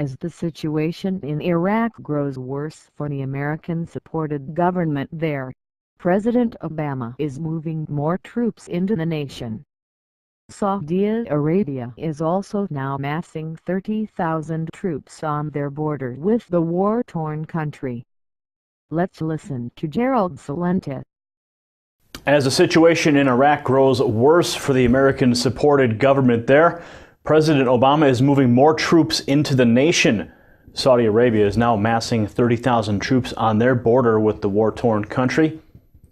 As the situation in Iraq grows worse for the American-supported government there, President Obama is moving more troops into the nation. Saudi Arabia is also now massing 30,000 troops on their border with the war-torn country. Let's listen to Gerald Celente. As the situation in Iraq grows worse for the American-supported government there, President Obama is moving more troops into the nation. Saudi Arabia is now massing 30,000 troops on their border with the war-torn country.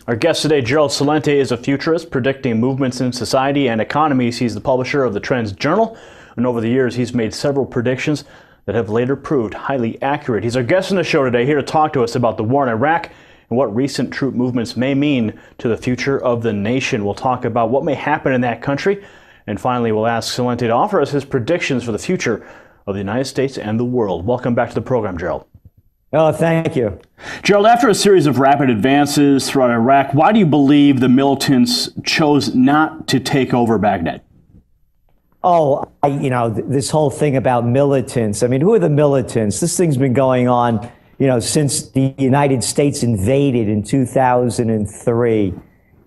Our guest today, Gerald Celente, is a futurist predicting movements in society and economies. He's the publisher of the Trends Journal, and over the years he's made several predictions that have later proved highly accurate. He's our guest on the show today, here to talk to us about the war in Iraq and what recent troop movements may mean to the future of the nation. We'll talk about what may happen in that country, and finally we'll ask Celente to offer us his predictions for the future of the United States and the world. Welcome back to the program, Gerald. Oh, thank you. Gerald, after a series of rapid advances throughout Iraq, why do you believe the militants chose not to take over Baghdad? Oh, this whole thing about militants. I mean, who are the militants? This thing's been going on, since the United States invaded in 2003.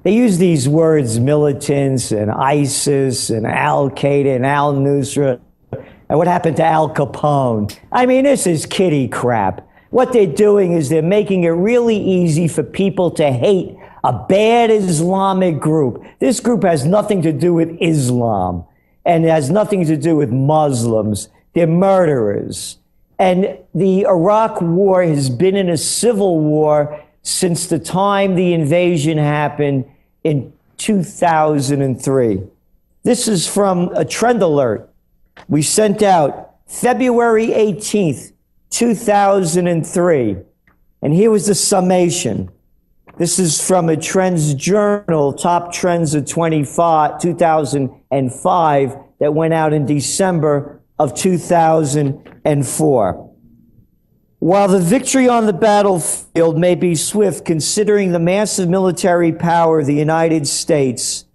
They use these words, militants and ISIS and Al-Qaeda and al-Nusra. And what happened to Al Capone? I mean, this is kiddie crap. What they're doing is they're making it really easy for people to hate a bad Islamic group. This group has nothing to do with Islam and it has nothing to do with Muslims. They're murderers. And the Iraq war has been in a civil war since the time the invasion happened in 2003. This is from a trend alert we sent out February 18th, 2003. And here was the summation. This is from a Trends Journal, Top Trends of 2005, that went out in December of 2004. While the victory on the battlefield may be swift, considering the massive military power of the United States,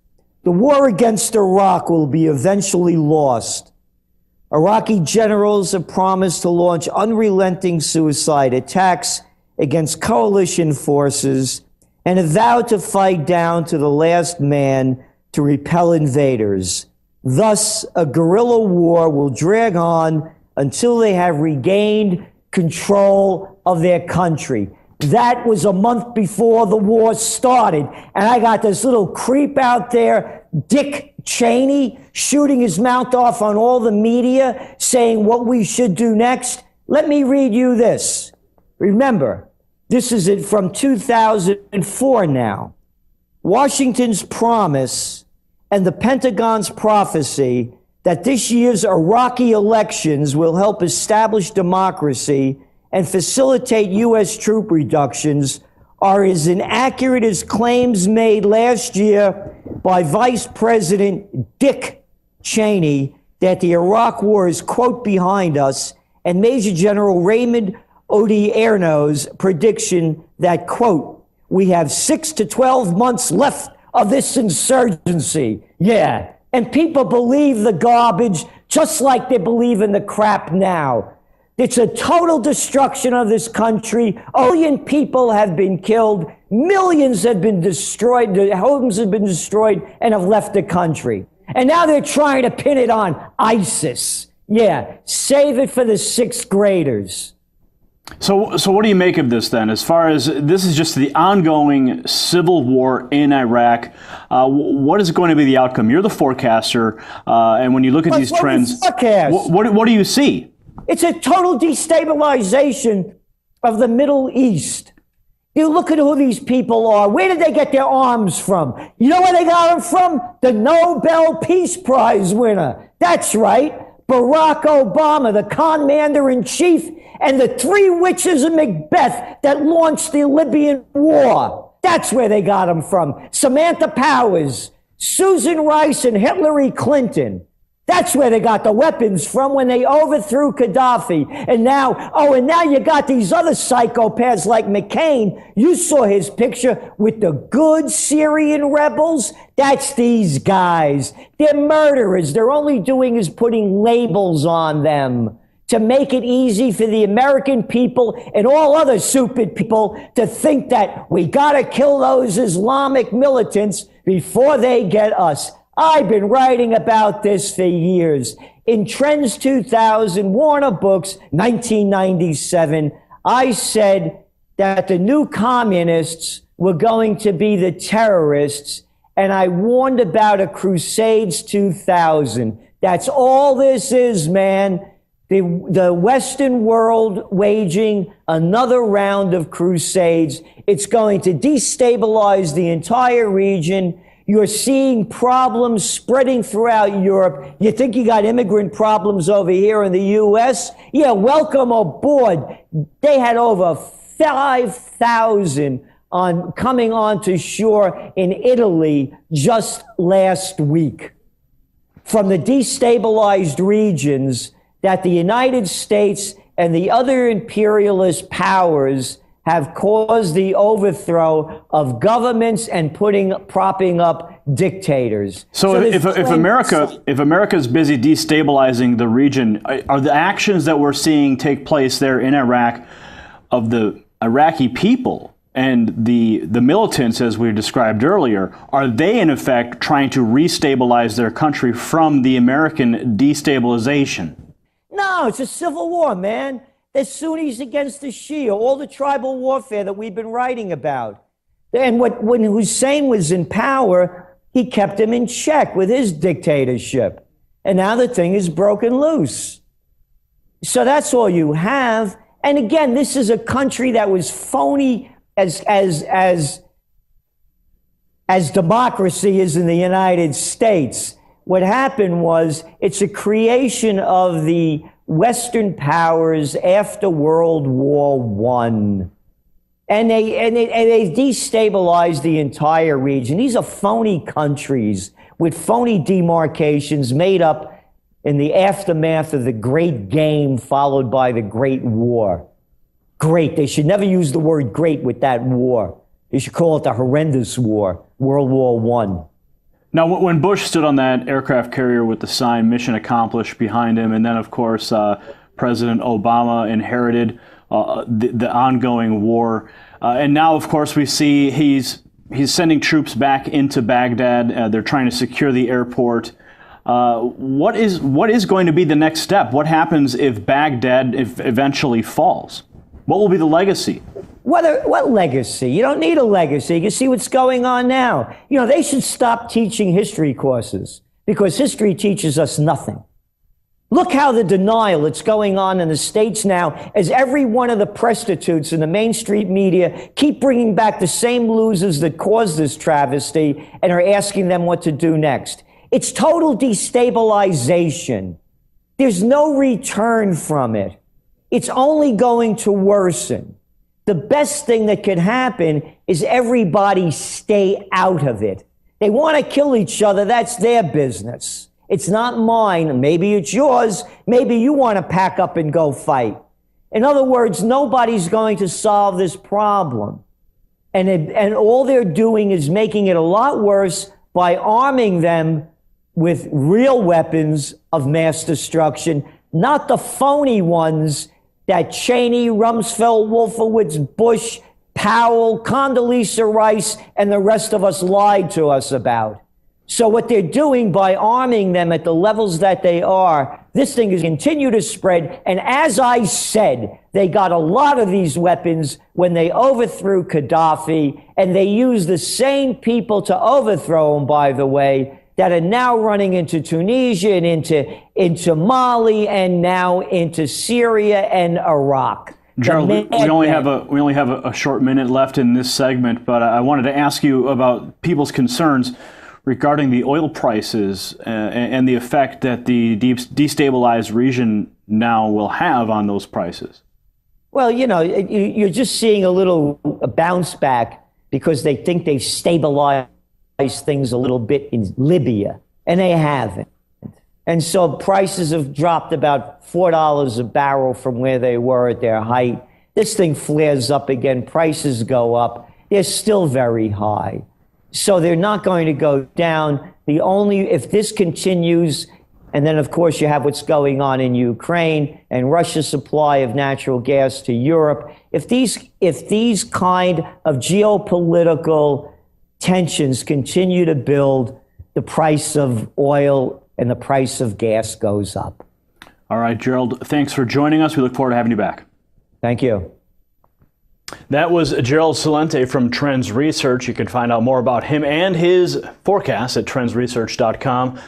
the war against Iraq will be eventually lost. Iraqi generals have promised to launch unrelenting suicide attacks against coalition forces and have vowed to fight down to the last man to repel invaders. Thus, a guerrilla war will drag on until they have regained control of their country. That was a month before the war started. And I got this little creep out there, Dick Cheney, shooting his mouth off on all the media, saying what we should do next. Let me read you this. Remember, this is it from 2004 now. Washington's promise and the Pentagon's prophecy that this year's Iraqi elections will help establish democracy and facilitate U.S. troop reductions are as inaccurate as claims made last year by Vice President Dick Cheney that the Iraq war is, quote, behind us, and Major General Raymond Odierno's prediction that, quote, we have 6 to 12 months left of this insurgency. Yeah. And people believe the garbage just like they believe in the crap now. It's a total destruction of this country. A million people have been killed. Millions have been destroyed. Their homes have been destroyed and have left the country. And now they're trying to pin it on ISIS. Yeah, save it for the sixth graders. So what do you make of this then? As far as this is just the ongoing civil war in Iraq, what is going to be the outcome? You're the forecaster, and when you look at these trends, what do you see? It's a total destabilization of the Middle East. You look at who these people are. Where did they get their arms from? You know where they got them from? The Nobel Peace Prize winner. That's right. Barack Obama, the commander-in-chief, and the three witches of Macbeth that launched the Libyan war. That's where they got them from. Samantha Powers, Susan Rice, and Hillary Clinton. That's where they got the weapons from when they overthrew Gaddafi. And now you got these other psychopaths like McCain. You saw his picture with the good Syrian rebels. That's these guys. They're murderers. They're only doing is putting labels on them. to make it easy for the American people and all other stupid people to think that we got to kill those Islamic militants before they get us. I've been writing about this for years. In Trends 2000, Warner Books, 1997, I said that the new communists were going to be the terrorists, and I warned about a Crusades 2000. That's all this is, man. The Western world waging another round of crusades. It's going to destabilize the entire region. You're seeing problems spreading throughout Europe. You think you got immigrant problems over here in the U.S.? Yeah, welcome aboard. They had over 5,000 coming onto shore in Italy just last week from the destabilized regions that the United States and the other imperialist powers have caused the overthrow of governments and propping up dictators. So if America's busy destabilizing the region, are the actions that we're seeing take place there in Iraq of the Iraqi people and the militants, as we described earlier, are they in effect trying to restabilize their country from the American destabilization? No, it's a civil war, man. The Sunnis against the Shia, all the tribal warfare that we've been writing about. And when Hussein was in power, he kept him in check with his dictatorship. And now the thing is broken loose. So that's all you have. And again, this is a country that was phony as democracy is in the United States. What happened was it's a creation of the Western powers after World War I. And they destabilized the entire region. These are phony countries with phony demarcations made up in the aftermath of the Great Game followed by the Great War. Great. They should never use the word great with that war. They should call it the horrendous war, World War I. Now, when Bush stood on that aircraft carrier with the sign "Mission Accomplished" behind him, and then, of course, President Obama inherited the ongoing war, and now, of course, we see he's sending troops back into Baghdad. They're trying to secure the airport. What is going to be the next step? What happens if Baghdad eventually falls? What will be the legacy? What legacy? You don't need a legacy. You can see what's going on now. You know, they should stop teaching history courses because history teaches us nothing. Look how the denial that's going on in the States now as every one of the prostitutes in the mainstream media keep bringing back the same losers that caused this travesty and are asking them what to do next. It's total destabilization. There's no return from it. It's only going to worsen. The best thing that could happen is everybody stay out of it. They want to kill each other. That's their business. It's not mine. Maybe it's yours. Maybe you want to pack up and go fight. In other words, nobody's going to solve this problem. And all they're doing is making it a lot worse by arming them with real weapons of mass destruction, not the phony ones that Cheney, Rumsfeld, Wolfowitz, Bush, Powell, Condoleezza Rice, and the rest of us lied to us about. So what they're doing by arming them at the levels that they are, this thing is continue to spread. And as I said, they got a lot of these weapons when they overthrew Gaddafi, and they used the same people to overthrow him, by the way, that are now running into Tunisia and into Mali and now into Syria and Iraq. Gerald, we only have a short minute left in this segment, but I wanted to ask you about people's concerns regarding the oil prices and the effect that the destabilized region now will have on those prices. Well, you know, you're just seeing a little bounce back because they think they've stabilized things a little bit in Libya, and they haven't. And so prices have dropped about $4 a barrel from where they were at their height. This thing flares up again. Prices go up. They're still very high. So they're not going to go down. If this continues, And then, of course, you have what's going on in Ukraine and Russia's supply of natural gas to Europe. If these kind of geopolitical tensions continue to build, the price of oil and the price of gas goes up. All right, Gerald, thanks for joining us. We look forward to having you back. Thank you. That was Gerald Celente from Trends Research. You can find out more about him and his forecast at trendsresearch.com.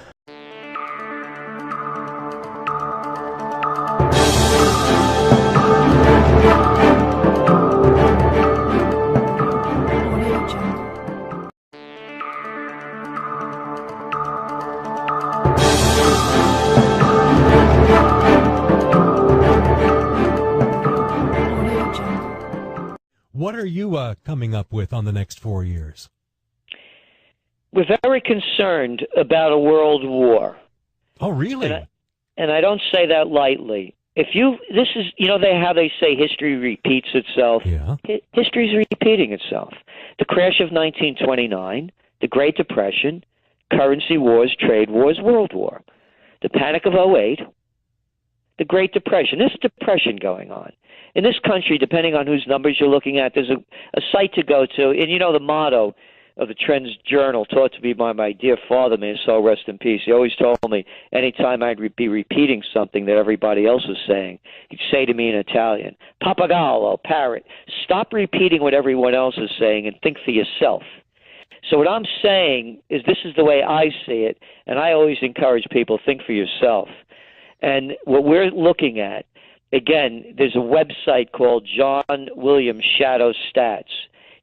What are you coming up with on the next 4 years? We're very concerned about a world war. Oh, really? And I don't say that lightly. This is, how they say history repeats itself. Yeah. History's repeating itself. The crash of 1929, the Great Depression, currency wars, trade wars, World War. The Panic of '08, the Great Depression. There's a depression going on. In this country, depending on whose numbers you're looking at, there's a site to go to. And the motto of the Trends Journal, taught to me by my dear father, may his soul rest in peace. He always told me anytime I'd be repeating something that everybody else was saying, he'd say to me in Italian, Papagallo, parrot, stop repeating what everyone else is saying and think for yourself. So what I'm saying is this is the way I see it, and I always encourage people, think for yourself. And what we're looking at, again, there's a website called John Williams Shadow Stats.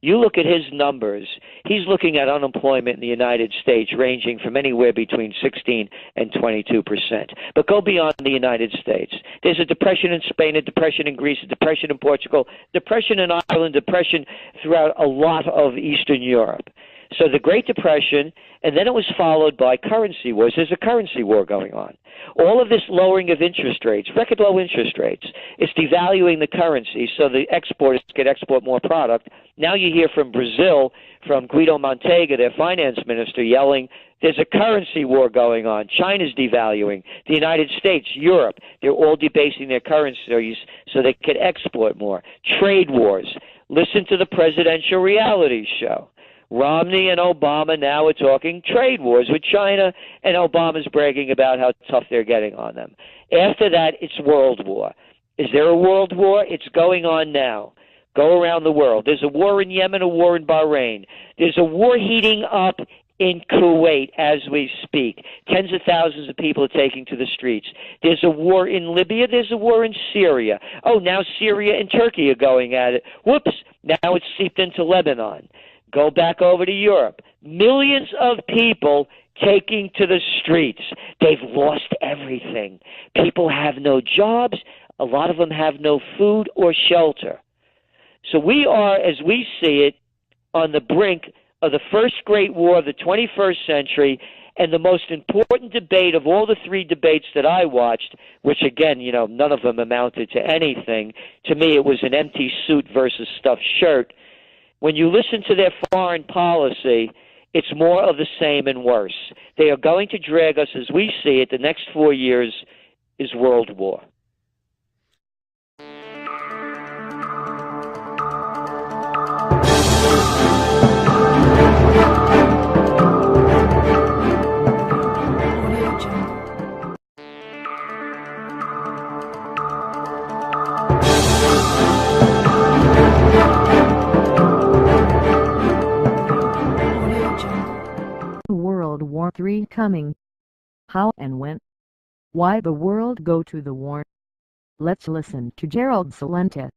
You look at his numbers, he's looking at unemployment in the United States ranging from anywhere between 16 and 22%. But go beyond the United States. There's a depression in Spain, a depression in Greece, a depression in Portugal, depression in Ireland, depression throughout a lot of Eastern Europe. So the Great Depression, and then it was followed by currency wars. There's a currency war going on. All of this lowering of interest rates, record low interest rates, is devaluing the currency so the exporters can export more product. Now you hear from Brazil, from Guido Mantega, their finance minister, yelling, there's a currency war going on. China's devaluing. The United States, Europe, they're all debasing their currencies so they can export more. Trade wars. Listen to the presidential reality show. Romney and Obama now are talking trade wars with China, and Obama's bragging about how tough they're getting on them. After that, it's world war. Is there a world war? It's going on now. Go around the world. There's a war in Yemen, a war in Bahrain. There's a war heating up in Kuwait as we speak. Tens of thousands of people are taking to the streets. There's a war in Libya. There's a war in Syria. Oh, now Syria and Turkey are going at it. Whoops, now it's seeped into Lebanon. Go back over to Europe. Millions of people taking to the streets. They've lost everything. People have no jobs. A lot of them have no food or shelter. So we are, as we see it, on the brink of the first great war of the 21st century, and the most important debate of all the three debates that I watched, which again, none of them amounted to anything. To me, it was an empty suit versus stuffed shirt. When you listen to their foreign policy, it's more of the same and worse. They are going to drag us, as we see it, the next 4 years is world war. World War III coming. How and when? Why the world go to the war? Let's listen to Gerald Celente.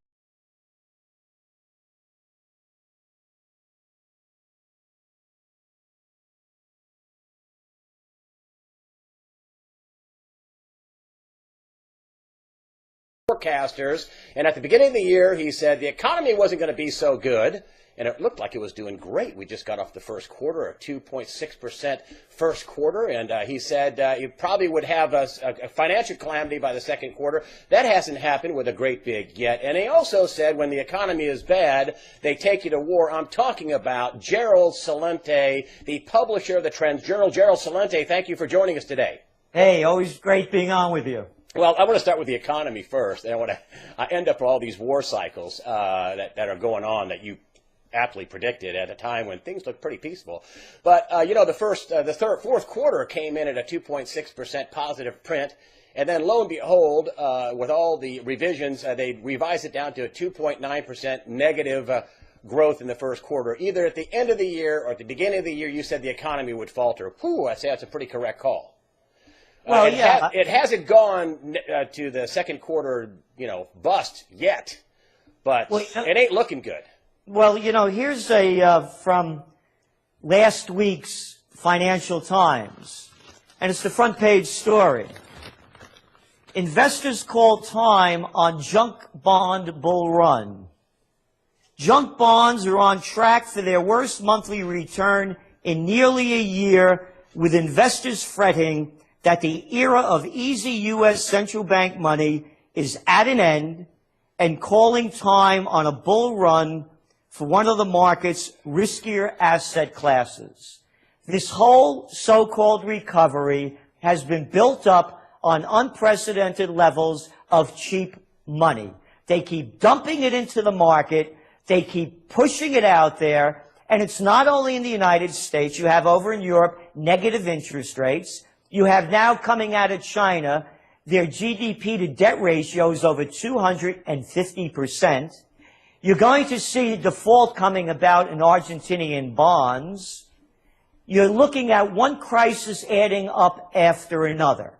Forecasters, and at the beginning of the year he said the economy wasn't going to be so good, and it looked like it was doing great. We just got off the first quarter, a 2.6% first quarter, and he said you probably would have a financial calamity by the second quarter. That hasn't happened with a great big yet. And he also said when the economy is bad, they take you to war. I'm talking about Gerald Celente, the publisher of the Trends Journal. Gerald Celente, thank you for joining us today. Hey, always great being on with you. Well, I want to start with the economy first, and I end up with all these war cycles that are going on that you aptly predicted at a time when things look pretty peaceful. But the fourth quarter came in at a 2.6% positive print, and then lo and behold, with all the revisions, they revised it down to a 2.9% negative growth in the first quarter. Either at the end of the year or at the beginning of the year, you said the economy would falter. Whew, I'd say that's a pretty correct call. Well, it hasn't gone to the second quarter, bust yet, but it ain't looking good. Well, here's from last week's Financial Times, and it's the front page story. Investors call time on junk bond bull run. Junk bonds are on track for their worst monthly return in nearly a year, with investors fretting that the era of easy U.S. central bank money is at an end and calling time on a bull run for one of the market's riskier asset classes. This whole so-called recovery has been built up on unprecedented levels of cheap money. They keep dumping it into the market. They keep pushing it out there. And it's not only in the United States. You have over in Europe negative interest rates. You have now coming out of China, their GDP to debt ratio is over 250%. You're going to see default coming about in Argentinian bonds. You're looking at one crisis adding up after another.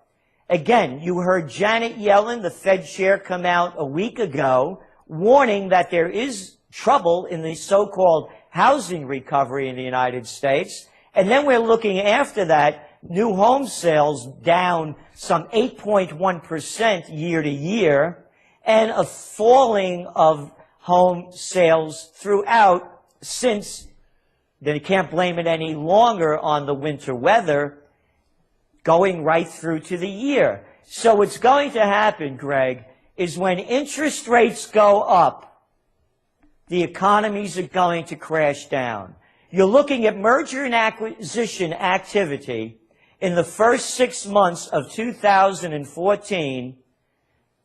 Again, you heard Janet Yellen, the Fed chair, come out a week ago warning that there is trouble in the so-called housing recovery in the United States. And then we're looking after that, new home sales down some 8.1% year to year, and a falling of home sales throughout since they can't blame it any longer on the winter weather, going right through to the year. So what's going to happen, Greg, is when interest rates go up, the economies are going to crash down. You're looking at merger and acquisition activity in the first 6 months of 2014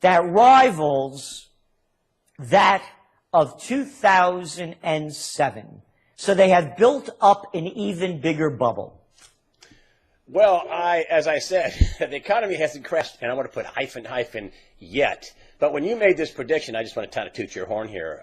that rivals that of 2007. So they have built up an even bigger bubble. Well, as I said, the economy hasn't crashed, and I want to put hyphen yet. But when you made this prediction, I just want to kind of toot your horn here,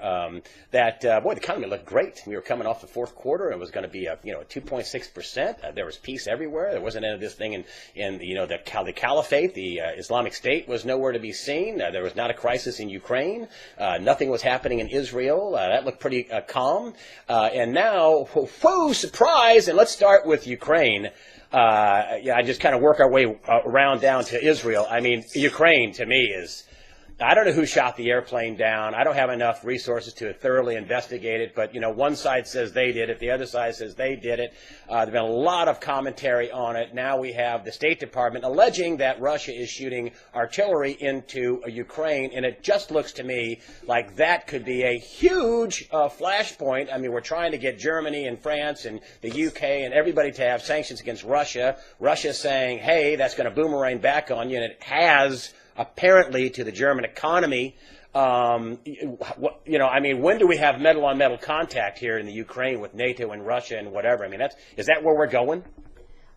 that the economy looked great. We were coming off the fourth quarter. It was going to be a 2.6%. There was peace everywhere. There wasn't any of this thing in the caliphate. The Islamic State was nowhere to be seen. There was not a crisis in Ukraine. Nothing was happening in Israel. That looked pretty calm. And now, whoa, surprise! And let's start with Ukraine. I just kind of work our way around down to Israel. I mean, Ukraine to me is, I don't know who shot the airplane down. I don't have enough resources to thoroughly investigate it. But, one side says they did it. The other side says they did it. There's been a lot of commentary on it. Now we have the State Department alleging that Russia is shooting artillery into Ukraine. And it just looks to me like that could be a huge flashpoint. I mean, we're trying to get Germany and France and the UK and everybody to have sanctions against Russia. Russia's saying, hey, that's going to boomerang back on you. And it has, apparently, to the German economy. I mean, when do we have metal-on-metal contact here in the Ukraine with NATO and Russia and whatever? I mean, is that where we're going?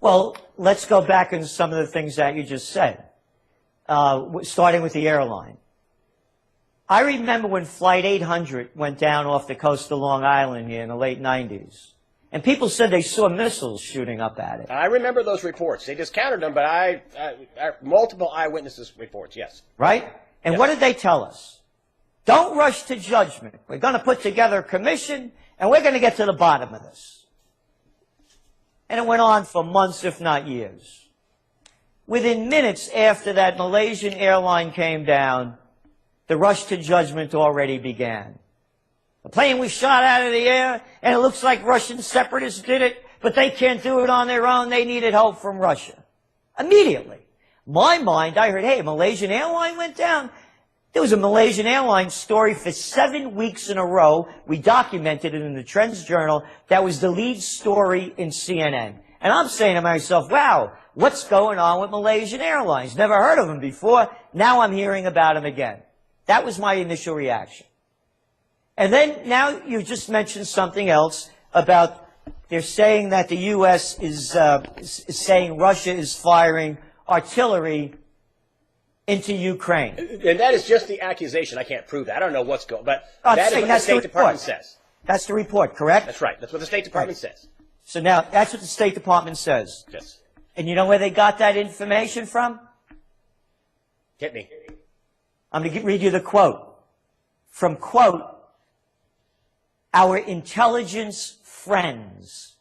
Well, let's go back into some of the things that you just said, starting with the airline. I remember when Flight 800 went down off the coast of Long Island here in the late 90s. And people said they saw missiles shooting up at it. I remember those reports. They discounted them, but multiple eyewitnesses reports, yes. Right? And yes. What did they tell us? Don't rush to judgment. We're going to put together a commission, and we're going to get to the bottom of this. And it went on for months, if not years. Within minutes after that Malaysian airline came down, the rush to judgment already began. The plane was shot out of the air, and it looks like Russian separatists did it, but they can't do it on their own. They needed help from Russia. Immediately. My mind, I heard, hey, Malaysian airline went down. There was a Malaysian Airlines story for 7 weeks in a row. We documented it in the Trends Journal. That was the lead story in CNN. And I'm saying to myself, wow, What's going on with Malaysian Airlines? Never heard of them before. Now I'm hearing about them again. That was my initial reaction. And then now you just mentioned something else about they're saying that the U.S. is saying Russia is firing artillery into Ukraine. And that is just the accusation. I can't prove that. I don't know what's going on. But I'm that is saying what the that's the State Department report. says. That's the report, correct? That's right. That's what the State Department says. So now that's what the State Department says. Yes. And you know where they got that information from? Hit me. I'm going to read you the quote. From, quote, our intelligence friends.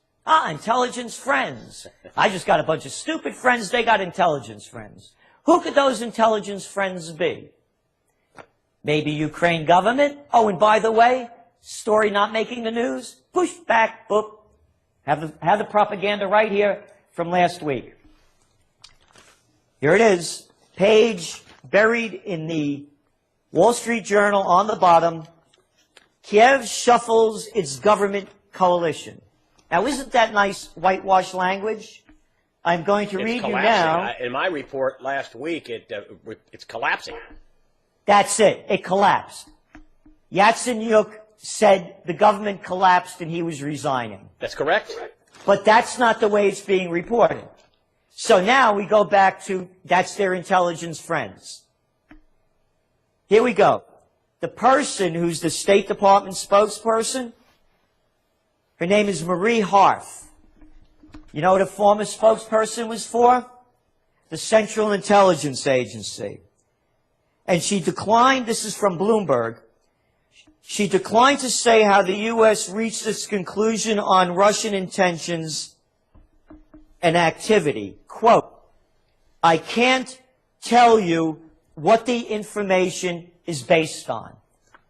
Intelligence friends. I just got a bunch of stupid friends. They got intelligence friends. Who could those intelligence friends be? Maybe Ukraine government? Oh, and by the way, story not making the news? Push back, boop. Have the propaganda right here from last week. Here it is. Page buried in the Wall Street Journal on the bottom. Kiev shuffles its government coalition. Now, isn't that nice whitewash language? I'm going to read you now. In my report last week, it's collapsing. That's it. It collapsed. Yatsenyuk said the government collapsed and he was resigning. That's correct. But that's not the way it's being reported. So now we go back to that's their intelligence friends. Here we go. The person who's the State Department spokesperson, her name is Marie Harf. You know what a former spokesperson was for? The Central Intelligence Agency. And she declined, this is from Bloomberg, she declined to say how the U.S. reached its conclusion on Russian intentions and activity. Quote, I can't tell you what the information is based on.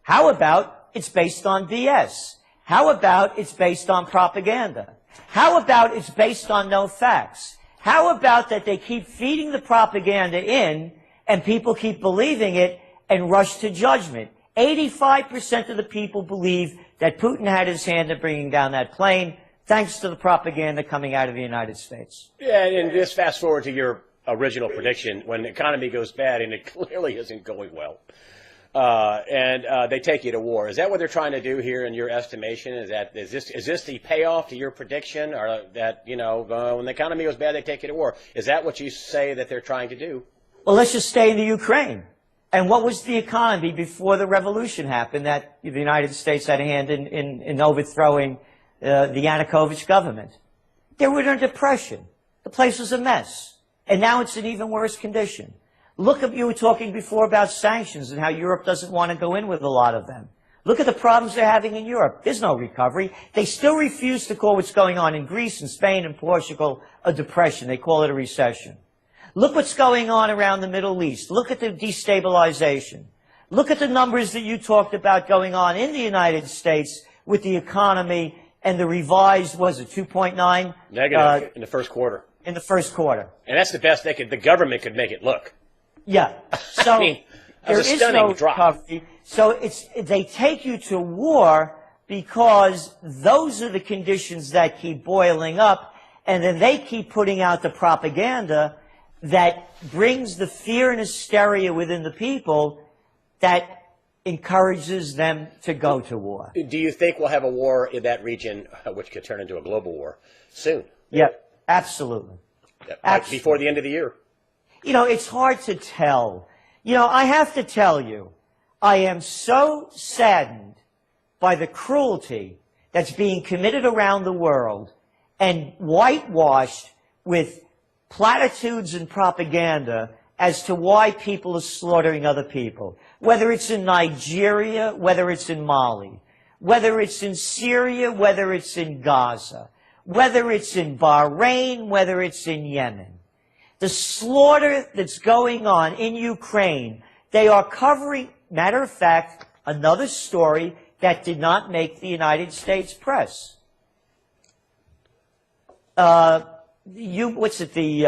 How about it's based on BS? How about it's based on propaganda? How about it's based on no facts? How about that they keep feeding the propaganda in and people keep believing it and rush to judgment? 85% of the people believe that Putin had his hand in bringing down that plane, thanks to the propaganda coming out of the United States. Yeah, and just fast forward to your original prediction, when the economy goes bad, and it clearly isn't going well, and they take you to war. Is that what they're trying to do here in your estimation? Is this the payoff to your prediction, or that, you know, when the economy goes bad, they take you to war? Is that what you say that they're trying to do? Well, let's just stay in the Ukraine. And what was the economy before the revolution happened that the United States had a hand in overthrowing the Yanukovych government? They were in a depression. The place was a mess. And now it's in even worse condition. Look at, you were talking before about sanctions and how Europe doesn't want to go in with a lot of them. Look at the problems they're having in Europe. There's no recovery. They still refuse to call what's going on in Greece and Spain and Portugal a depression. They call it a recession. Look what's going on around the Middle East. Look at the destabilization. Look at the numbers that you talked about going on in the United States with the economy and the revised, was it 2.9? Negative in the first quarter. In the first quarter. And that's the best the government could make it look. Yeah. So I mean, there is no recovery. So they take you to war because those are the conditions that keep boiling up, and then they keep putting out the propaganda that brings the fear and hysteria within the people that encourages them to go to war. Do you think we'll have a war in that region, which could turn into a global war, soon? Yeah, absolutely. Absolutely. Before the end of the year? You know, it's hard to tell. You know, I have to tell you, I am so saddened by the cruelty that's being committed around the world and whitewashed with platitudes and propaganda as to why people are slaughtering other people. Whether it's in Nigeria, whether it's in Mali, whether it's in Syria, whether it's in Gaza, whether it's in Bahrain, whether it's in Yemen. The slaughter that's going on in Ukraine, they are covering, matter of fact, another story that did not make the United States press. What's it, the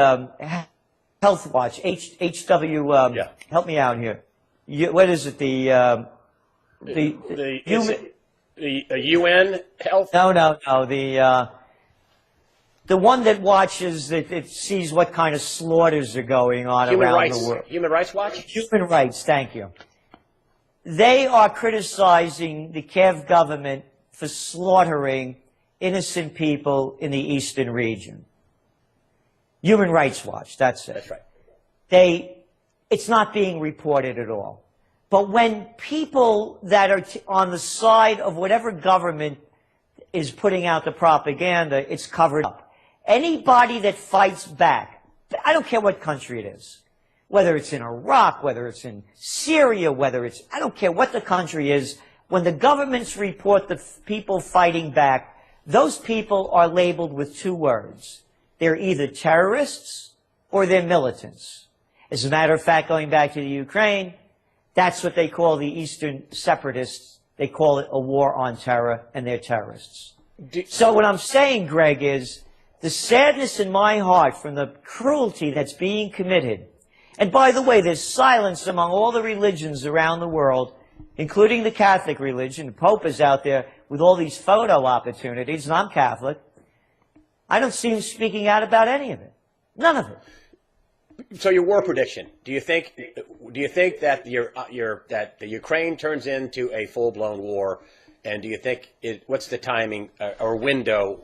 Health Watch, HW, yeah. Help me out here. What is it, the UN Health? No, the The one that watches, it sees what kind of slaughters are going on around the world. Human Rights Watch? Human Rights, thank you. They are criticizing the Kiev government for slaughtering innocent people in the eastern region. Human Rights Watch, that's it. That's right. It's not being reported at all. But when people that are on the side of whatever government is putting out the propaganda, it's covered up. Anybody that fights back, I don't care what country it is, whether it's in Iraq, whether it's in Syria, I don't care what the country is, when the governments report the people fighting back, those people are labeled with two words. They're either terrorists or they're militants. As a matter of fact, going back to the Ukraine, that's what they call the Eastern separatists. They call it a war on terror, and they're terrorists. So what I'm saying, Greg, is the sadness in my heart from the cruelty that's being committed. And by the way, there's silence among all the religions around the world, including the Catholic religion. The Pope is out there with all these photo opportunities, and I'm Catholic. I don't see him speaking out about any of it. None of it. So your war prediction, do you think that that the Ukraine turns into a full-blown war, and do you think what's the timing or window,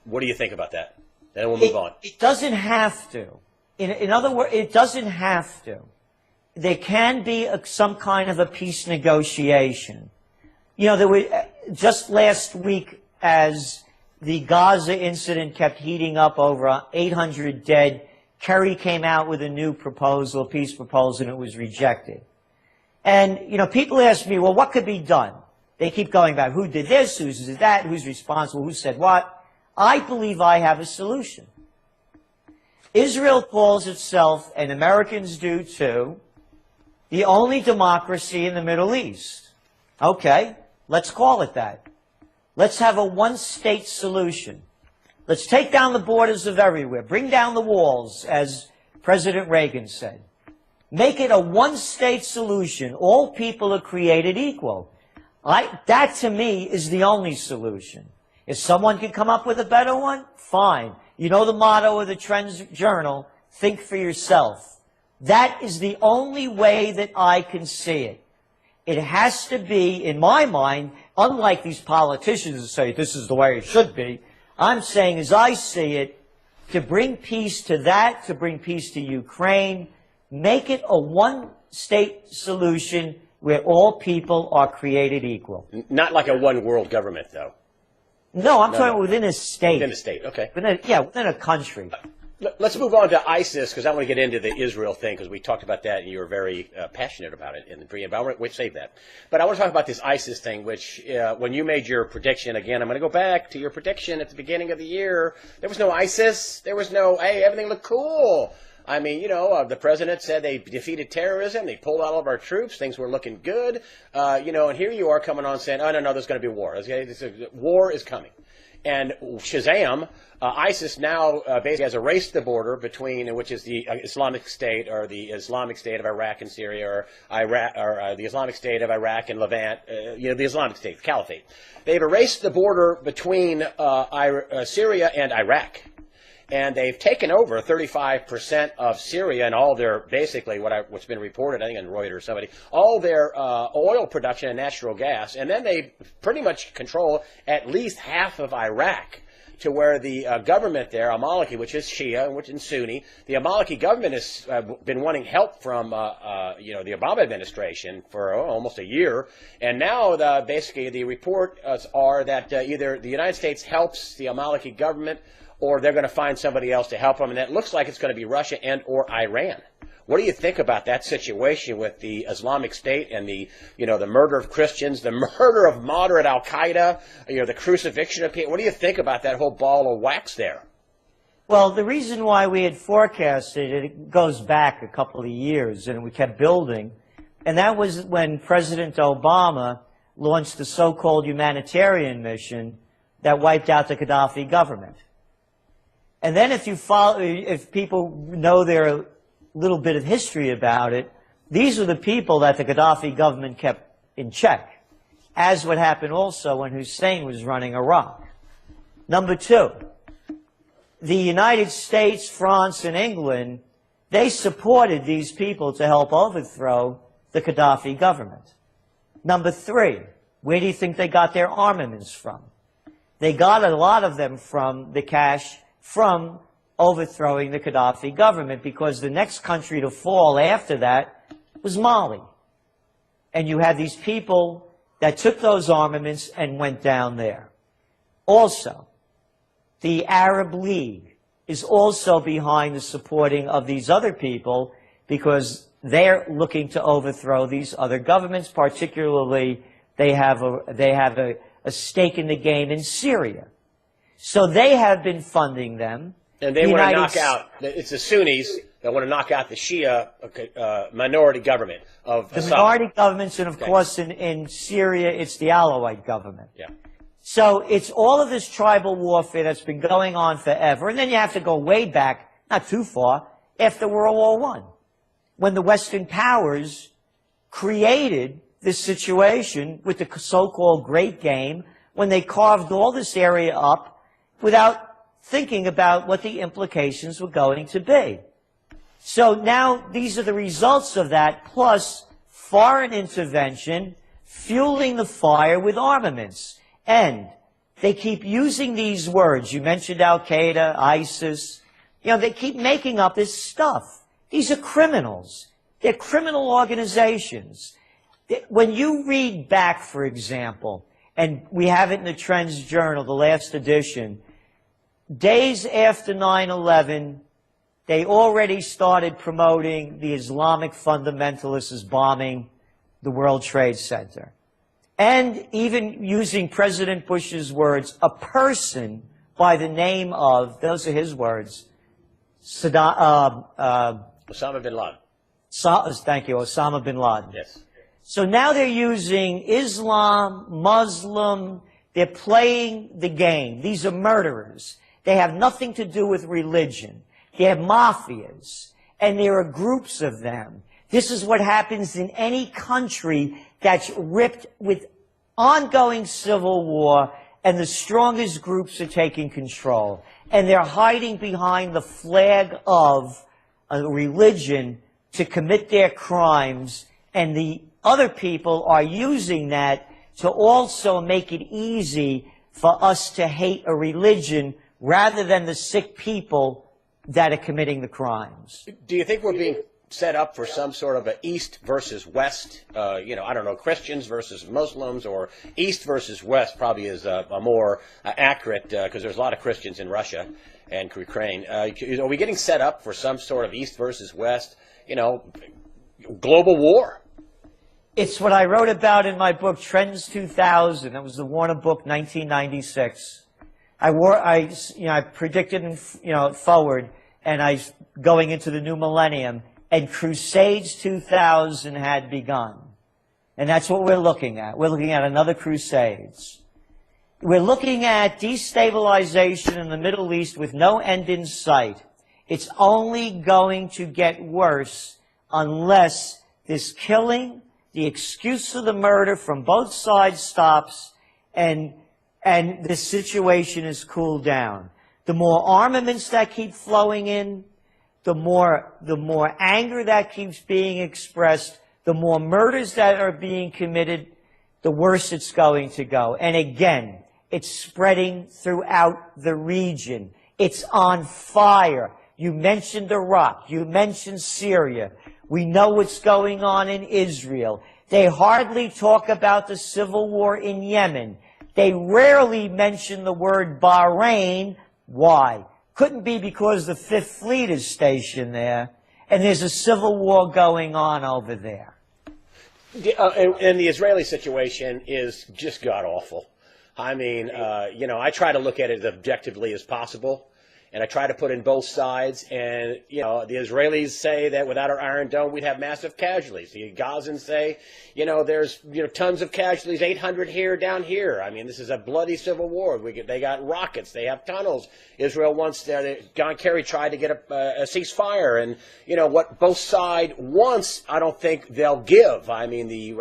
what do you think about that? Then we'll move on. It doesn't have to. In other words, it doesn't have to. There can be some kind of a peace negotiation. There were just last week, as the Gaza incident kept heating up, over 800 dead, Kerry came out with a new proposal, a peace proposal, and it was rejected. And, people ask me, well, what could be done? They keep going back, who did this, who did that, who's responsible, who said what? I believe I have a solution. Israel calls itself, and Americans do too, the only democracy in the Middle East. Okay, let's call it that. Let's have a one-state solution. Let's take down the borders of everywhere. Bring down the walls, as President Reagan said. Make it a one-state solution. All people are created equal. That, to me, is the only solution. If someone can come up with a better one, fine. You know the motto of the Trends Journal, think for yourself. That is the only way that I can see it. It has to be, in my mind, unlike these politicians who say this is the way it should be, I'm saying, as I see it, to bring peace to that, to bring peace to Ukraine, make it a one-state solution where all people are created equal. Not like a one-world government, though. No, I'm talking within a state. Within a state, okay. Within a country. Let's move on to ISIS, because I want to get into the Israel thing, because we talked about that, and you were very passionate about it in the preamble. I want to save that. But I want to talk about this ISIS thing, which, when you made your prediction, again, I'm going to go back to your prediction at the beginning of the year. There was no ISIS. There was no, hey, everything looked cool. I mean, the president said they defeated terrorism. They pulled out all of our troops. Things were looking good. And here you are coming on saying, oh, no, there's going to be war. War is coming. And Shazam, ISIS now basically has erased the border between, which is the Islamic State, or the Islamic State of Iraq and Syria, or Iraq, or the Islamic State of Iraq and Levant, the Islamic State, the Caliphate. They've erased the border between Syria and Iraq. And they've taken over 35% of Syria and all their, basically, what's been reported, I think on Reuters or somebody, all their oil production and natural gas. And then they pretty much control at least half of Iraq, to where the government there, Maliki, which is Shia, which is Sunni, the Maliki government has been wanting help from, the Obama administration for almost a year. And now, basically, the reports are that either the United States helps the Maliki government, or they're going to find somebody else to help them, and it looks like it's going to be Russia and or Iran. What do you think about that situation with the Islamic State and the murder of Christians, the murder of moderate Al-Qaeda, the crucifixion of people? What do you think about that whole ball of wax there? Well, the reason why we had forecasted it goes back a couple of years, and we kept building, and that was when President Obama launched the so-called humanitarian mission that wiped out the Gaddafi government. And then if people know their little bit of history about it, these are the people that the Gaddafi government kept in check, as what happened also when Hussein was running Iraq. Number two, the United States, France, and England, they supported these people to help overthrow the Gaddafi government. Number three, where do you think they got their armaments from? They got a lot of them from the cash from overthrowing the Gaddafi government, because the next country to fall after that was Mali. And you had these people that took those armaments and went down there. Also, the Arab League is also behind the supporting of these other people, because they're looking to overthrow these other governments. Particularly, they have a stake in the game in Syria. So they have been funding them. And they want to knock out, it's the Sunnis that want to knock out the Shia minority government of the Assad. minority governments, and of course in Syria, it's the Alawite government. Yeah. So it's all of this tribal warfare that's been going on forever. And then you have to go way back, not too far, after World War I, when the Western powers created this situation with the so-called Great Game, when they carved all this area up without thinking about what the implications were going to be. So now these are the results of that, plus foreign intervention, fueling the fire with armaments. And they keep using these words. You mentioned Al-Qaeda, ISIS. You know, they keep making up this stuff. These are criminals. They're criminal organizations. When you read back, for example, and we have it in the Trends Journal, the last edition, days after 9/11, they already started promoting the Islamic fundamentalists as bombing the World Trade Center. And even using President Bush's words, a person by the name of, those are his words, Osama bin Laden. Thank you, Osama bin Laden. Yes. So now they're using Islam, Muslim, they're playing the game. These are murderers. They have nothing to do with religion. They're mafias, and there are groups of them. This is what happens in any country that's ripped with ongoing civil war, and the strongest groups are taking control. And they're hiding behind the flag of a religion to commit their crimes, and the other people are using that to also make it easy for us to hate a religion rather than the sick people that are committing the crimes. Do you think we're being set up for some sort of a East versus West, you know, I don't know, Christians versus Muslims, or East versus West probably is a more accurate, because there's a lot of Christians in Russia and Ukraine. Are we getting set up for some sort of East versus West, you know, global war? It's what I wrote about in my book, Trends 2000. That was the Warner book, 1996. I predicted, forward, and going into the new millennium, and Crusades 2000 had begun. And that's what we're looking at. We're looking at another Crusades. We're looking at destabilization in the Middle East with no end in sight. It's only going to get worse unless this killing, the excuse for the murder from both sides stops, and the situation is cooled down. The more armaments that keep flowing in, the more anger that keeps being expressed, the more murders that are being committed, the worse it's going to go. And again, it's spreading throughout the region. It's on fire. You mentioned Iraq. You mentioned Syria. We know what's going on in Israel. They hardly talk about the civil war in Yemen. They rarely mention the word Bahrain. Why? Couldn't be because the Fifth Fleet is stationed there, and there's a civil war going on over there. And the Israeli situation is just god-awful. I mean, I try to look at it as objectively as possible, and I try to put in both sides. And, the Israelis say that without our Iron Dome, we'd have massive casualties. The Gazans say, there's, tons of casualties, 800 here, down here. I mean, this is a bloody civil war. They got rockets. They have tunnels. Israel wants, John Kerry tried to get a ceasefire. And, what both sides wants, I don't think they'll give. I mean, the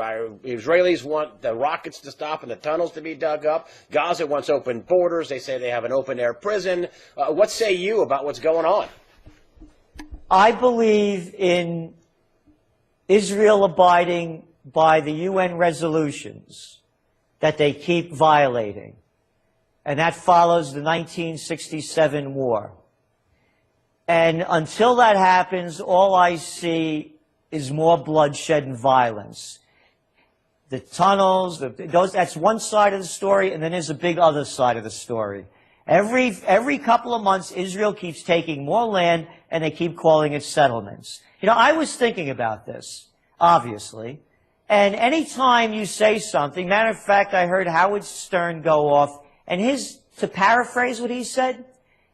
Israelis want the rockets to stop and the tunnels to be dug up. Gaza wants open borders. They say they have an open-air prison. What say say you about what's going on? I believe in Israel abiding by the UN resolutions that they keep violating. And that follows the 1967 war. And until that happens, all I see is more bloodshed and violence. The tunnels, that's one side of the story, and then there's a big other side of the story. Every couple of months, Israel keeps taking more land, and they keep calling it settlements. You know, I was thinking about this, obviously, and any time you say something, matter of fact, I heard Howard Stern go off, and to paraphrase what he said,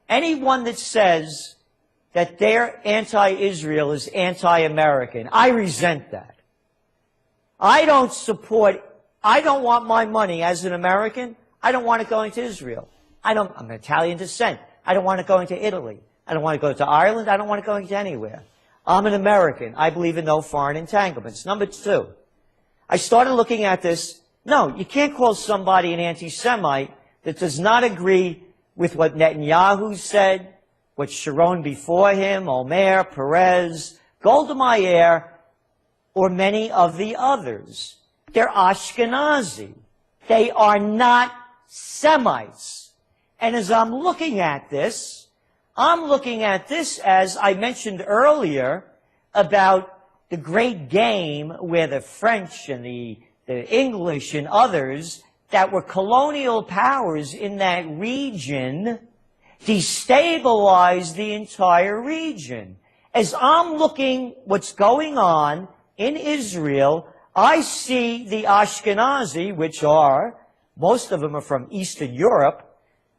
anyone that says that they're anti-Israel is anti-American. I resent that. I don't want my money as an American. I don't want it going to Israel. I'm an Italian descent. I don't want it going to Italy. I don't want it going to Ireland. I don't want it going to anywhere. I'm an American. I believe in no foreign entanglements. Number two, I started looking at this. No, you can't call somebody an anti-Semite that does not agree with what Netanyahu said, what Sharon before him, Omer, Perez, Golda Meir, or many of the others. They're Ashkenazi. They are not Semites. And as I'm looking at this as I mentioned earlier about the great game where the French and the English and others that were colonial powers in that region destabilized the entire region. As I'm looking what's going on in Israel, I see the Ashkenazi, which most of them are from Eastern Europe,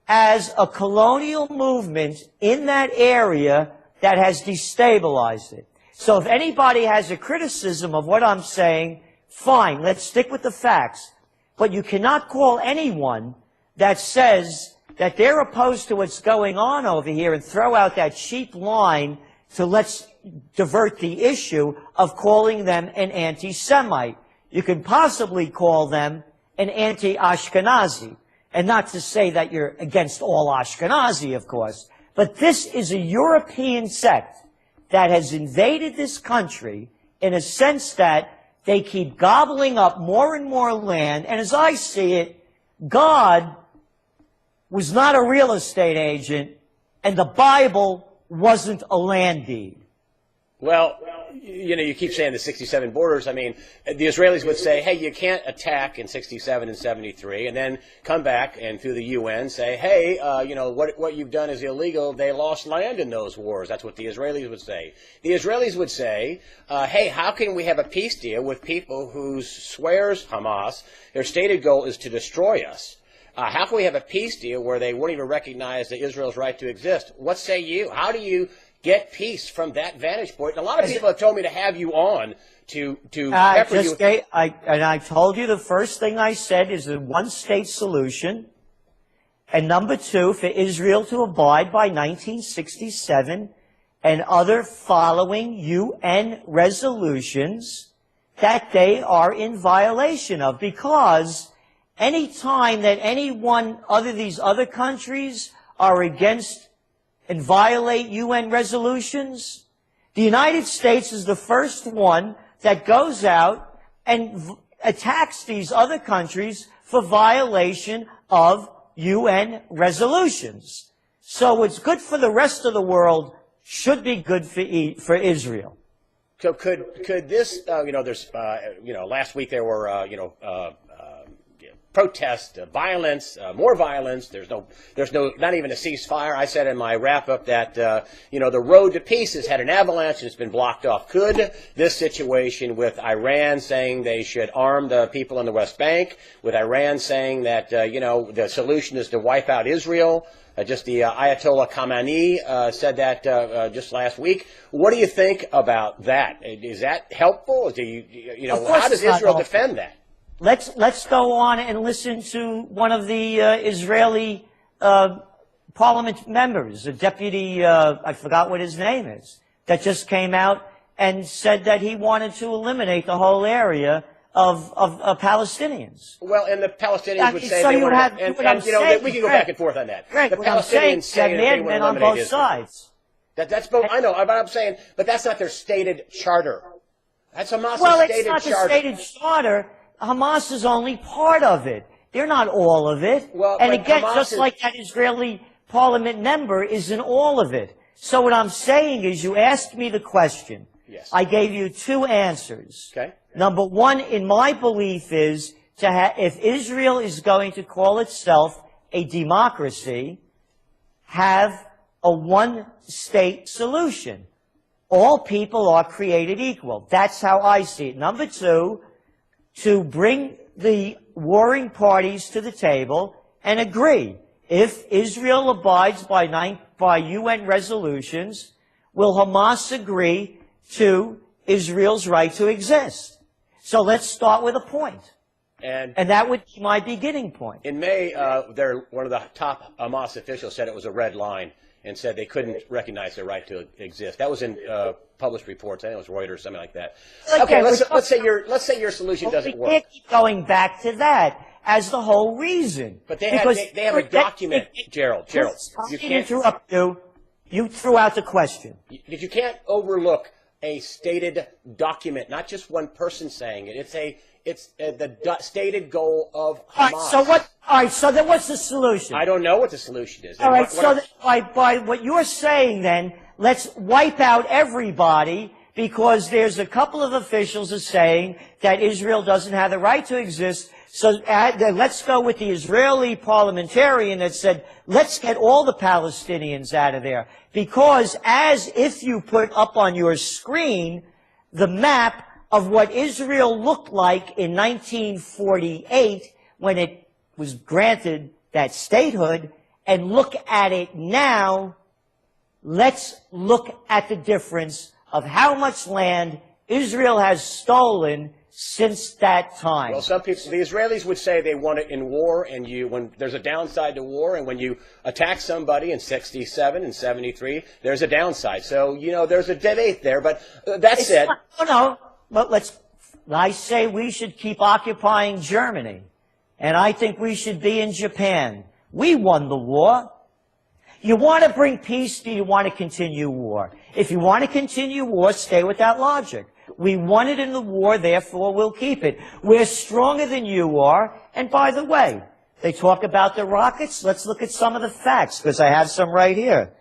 as a colonial movement in that area that has destabilized it. So if anybody has a criticism of what I'm saying, fine, let's stick with the facts. But you cannot call anyone that says that they're opposed to what's going on over here and throw out that cheap line to let's divert the issue of calling them an anti-Semite. You can possibly call them an anti-Ashkenazi. And not to say that you're against all Ashkenazi, of course. But this is a European sect that has invaded this country in a sense that they keep gobbling up more and more land. And as I see it, God was not a real estate agent, and the Bible wasn't a land deed. Well, you know, you keep saying the 67 borders. I mean, the Israelis would say, hey, you can't attack in 67 and 73, and then come back and through the UN say, hey, you know, what you've done is illegal. They lost land in those wars. That's what the Israelis would say. The Israelis would say, hey, how can we have a peace deal with people who swears Hamas, their stated goal is to destroy us? How can we have a peace deal where they won't even recognize that Israel's right to exist? What say you? How do you get peace from that vantage point? And a lot of people have told me to have you on to pepper you. I told you the first thing I said is a one-state solution. And number two, for Israel to abide by 1967 and other following UN resolutions that they are in violation of. Because any time that these other countries are against and violate UN resolutions, the United States is the first one that goes out and attacks these other countries for violation of UN resolutions. So what's good for the rest of the world should be good for Israel. So could this, you know, there's, you know, last week there were, you know, protests, violence, more violence. There's no, not even a ceasefire. I said in my wrap-up that, you know, the road to peace has had an avalanche and it's been blocked off. Could this situation with Iran saying they should arm the people in the West Bank, with Iran saying that, you know, the solution is to wipe out Israel, just the Ayatollah Khamenei said that just last week. What do you think about that? Is that helpful? Do you know, how does Israel defend that? Let's go on and listen to one of the Israeli parliament members, a deputy, I forgot what his name is, that just came out and said that he wanted to eliminate the whole area Palestinians. Well, and the Palestinians would say so they you want have, and saying, we can go back and forth on that. Greg, the what I'm saying Palestinians is say that that they want to men on eliminate both Israel. sides. That's both. I know, but I'm saying, but that's not their stated charter. That's Hamas's Well, stated it's not charter. the stated charter. Hamas is only part of it. They're not all of it. Well, and but again, Hamas just like that Israeli parliament member isn't all of it. So what I'm saying is you asked me the question. Yes. I gave you two answers. Okay. Number one, in my belief, is if Israel is going to call itself a democracy, have a one-state solution. All people are created equal. That's how I see it. Number two, to bring the warring parties to the table and agree. If Israel abides by UN resolutions, will Hamas agree to Israel's right to exist? So let's start with a point. And that would be my beginning point. In May, one of the top Hamas officials said it was a red line and said they couldn't recognize their right to exist. That was in published reports. I think it was Reuters, something like that. Okay, let's say your solution doesn't work. We can't keep going back to that as the whole reason. But they have a document, Gerald. You can't interrupt you. You threw out the question. You can't overlook a stated document, not just one person saying it. It's the stated goal of Hamas. All right, so then what's the solution? I don't know what the solution is. All right, by what you're saying then, let's wipe out everybody because there's a couple of officials that are saying that Israel doesn't have the right to exist. So let's go with the Israeli parliamentarian that said, let's get all the Palestinians out of there. Because as if you put up on your screen the map of what Israel looked like in 1948 when it was granted that statehood, and look at it now, let's look at the difference of how much land Israel has stolen since that time. Well, some people, the Israelis would say they want it in war, and when there's a downside to war, and when you attack somebody in 67 and 73, there's a downside. So, there's a debate there, but that said... But I say we should keep occupying Germany, and I think we should be in Japan. We won the war. You want to bring peace, do you want to continue war? If you want to continue war, stay with that logic. We won it in the war, therefore we'll keep it. We're stronger than you are. And by the way, they talk about the rockets. Let's look at some of the facts, because I have some right here.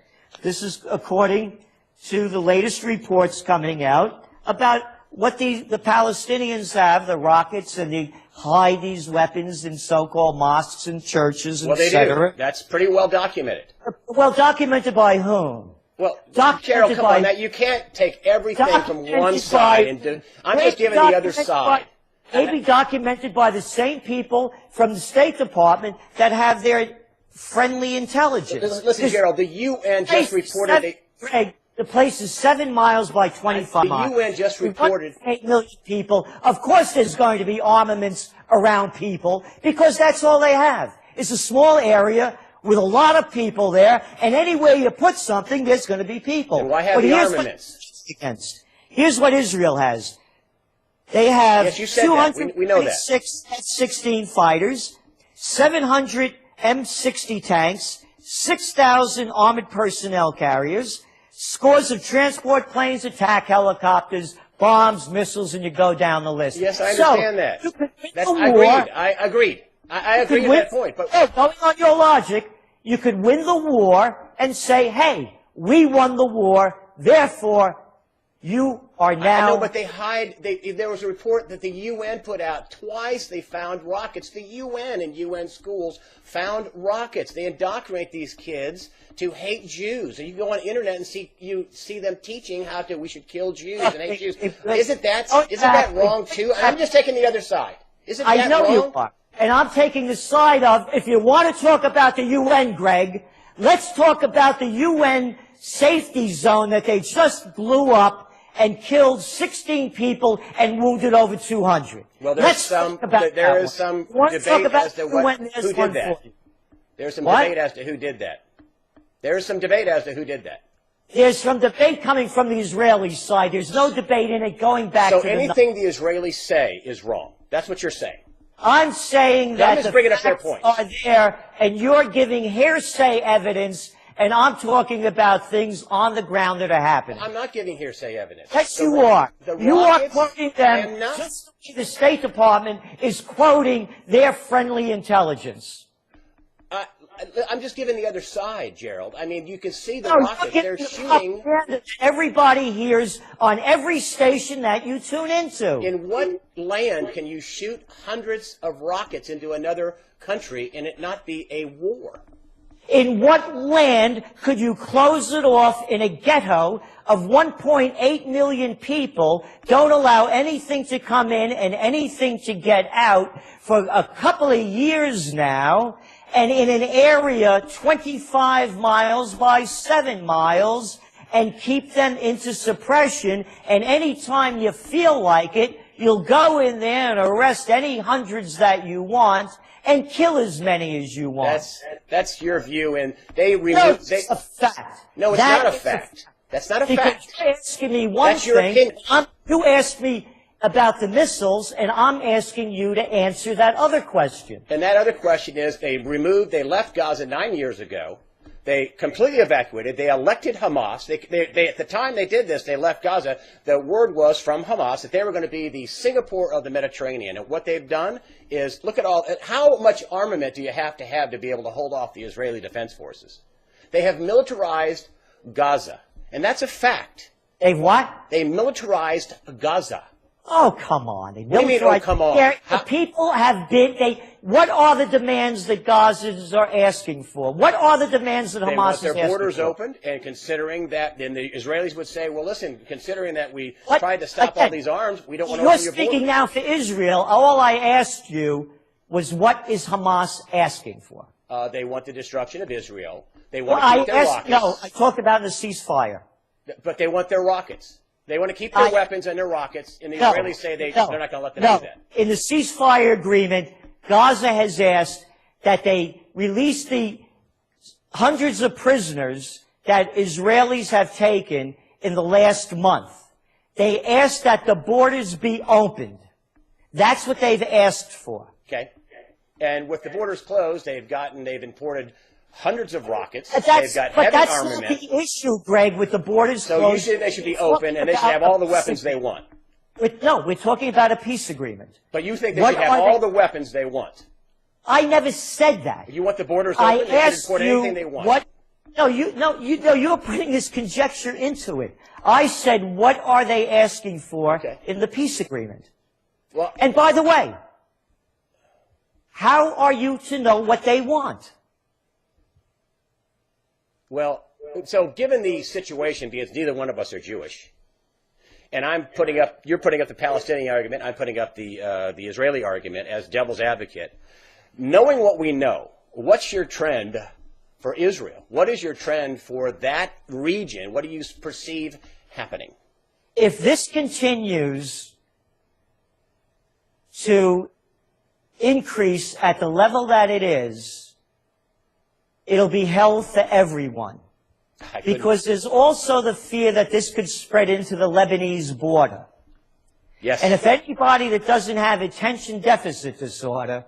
This is according to the latest reports coming out about what the Palestinians have, the rockets, and they hide these weapons in so-called mosques and churches, well, etc. That's pretty well documented. Well, documented by whom? Well, Gerald, come on. Now, you can't take everything from one side and I'm just giving the other side. Maybe documented by the same people from the State Department that have their friendly intelligence. Listen, Gerald, the UN just reported... Greg, the place is 7 miles by 25 miles. The UN just reported... 8 million people. Of course there's going to be armaments around people, because that's all they have. It's a small area with a lot of people there, and anywhere you put something, there's going to be people. And why have the armaments? Here's what Israel has. They have yes, you said that. We know that. F-16 fighters, 700 M60 tanks, 6,000 armored personnel carriers, scores of transport planes, attack helicopters, bombs, missiles, and you go down the list. Yes, I understand that. I agreed. I agree with that point. But going on your logic, you could win the war and say, hey, we won the war, therefore you are now... I know, but they hide... there was a report that the UN put out. Twice they found rockets. The UN and UN schools found rockets. They indoctrinate these kids to hate Jews. And you go on the internet and see them teaching how we should kill Jews and hate Jews. Isn't that wrong too? I'm just taking the other side. Isn't that wrong? I know you are. And I'm taking the side of, if you want to talk about the UN, Greg, let's talk about the UN safety zone that they just blew up and killed 16 people and wounded over 200. Well, there is some debate as to who did that. There's some debate as to who did that. There's some debate as to who did that. There's some debate coming from the Israeli side. There's no debate in it going back to the... So anything the Israelis say is wrong. That's what you're saying. I'm saying that just the bringing up their facts points. are there, and you're giving hearsay evidence, and I'm talking about things on the ground that are happening. I'm not giving hearsay evidence. Yes, you are. You are quoting I them. am not. Just like the State Department is quoting their friendly intelligence. I'm just giving the other side, Gerald. I mean, you can see the No, rockets. They're shooting. Everybody hears on every station that you tune into. In what land can you shoot hundreds of rockets into another country and it not be a war? In what land could you close it off in a ghetto of 1.8 million people, don't allow anything to come in and anything to get out for a couple of years now, and in an area 25 miles by 7 miles, and keep them into suppression, and anytime you feel like it, you'll go in there and arrest any hundreds that you want, and kill as many as you want. That's your view, and they removed. No, it's a fact. No, it's not a fact. That's not a fact. Because you're asking me one That's your thing, opinion. you asked me about the missiles, and I'm asking you to answer that other question. And that other question is, they left Gaza 9 years ago. They completely evacuated. They elected Hamas. They at the time they did this, they left Gaza. The word was from Hamas that they were going to be the Singapore of the Mediterranean. And what they've done is, look at how much armament do you have to be able to hold off the Israeli Defense Forces? They have militarized Gaza. And that's a fact. They've what? They militarized Gaza. Oh, come on. What do you mean, oh, come on? The people have been, what are the demands that Gazans are asking for? What are the demands that Hamas is asking for? They want their borders opened, and considering that, then the Israelis would say, well, listen, considering that we tried to stop all these arms, we don't want to open your borders. You're speaking now for Israel. All I asked you was, what is Hamas asking for? They want the destruction of Israel. They want to keep their rockets. No, I talked about the ceasefire. But they want their rockets. They want to keep their weapons and their rockets, and the Israelis say they're not going to let them do that. In the ceasefire agreement, Gaza has asked that they release the hundreds of prisoners that Israelis have taken in the last month. They asked that the borders be opened. That's what they've asked for. Okay. And with the borders closed, they've imported hundreds of rockets. But they've got heavy that's armament. Not the issue, Greg, with the borders closed. So you said they should be open, and they should have all the weapons they want. No, we're talking about a peace agreement. But you think they should have all the weapons they want? I never said that. You want the borders open? They can import anything they want. You're putting this conjecture into it. I said, what are they asking for in the peace agreement? Well, and by the way, how are you to know what they want? Well, so given the situation, because neither one of us are Jewish, and you're putting up the Palestinian argument, I'm putting up the Israeli argument as devil's advocate. Knowing what we know, what's your trend for Israel? What is your trend for that region? What do you perceive happening? If this continues to increase at the level that it is, it'll be hell for everyone. Because there's also the fear that this could spread into the Lebanese border. Yes. And if anybody that doesn't have attention deficit disorder,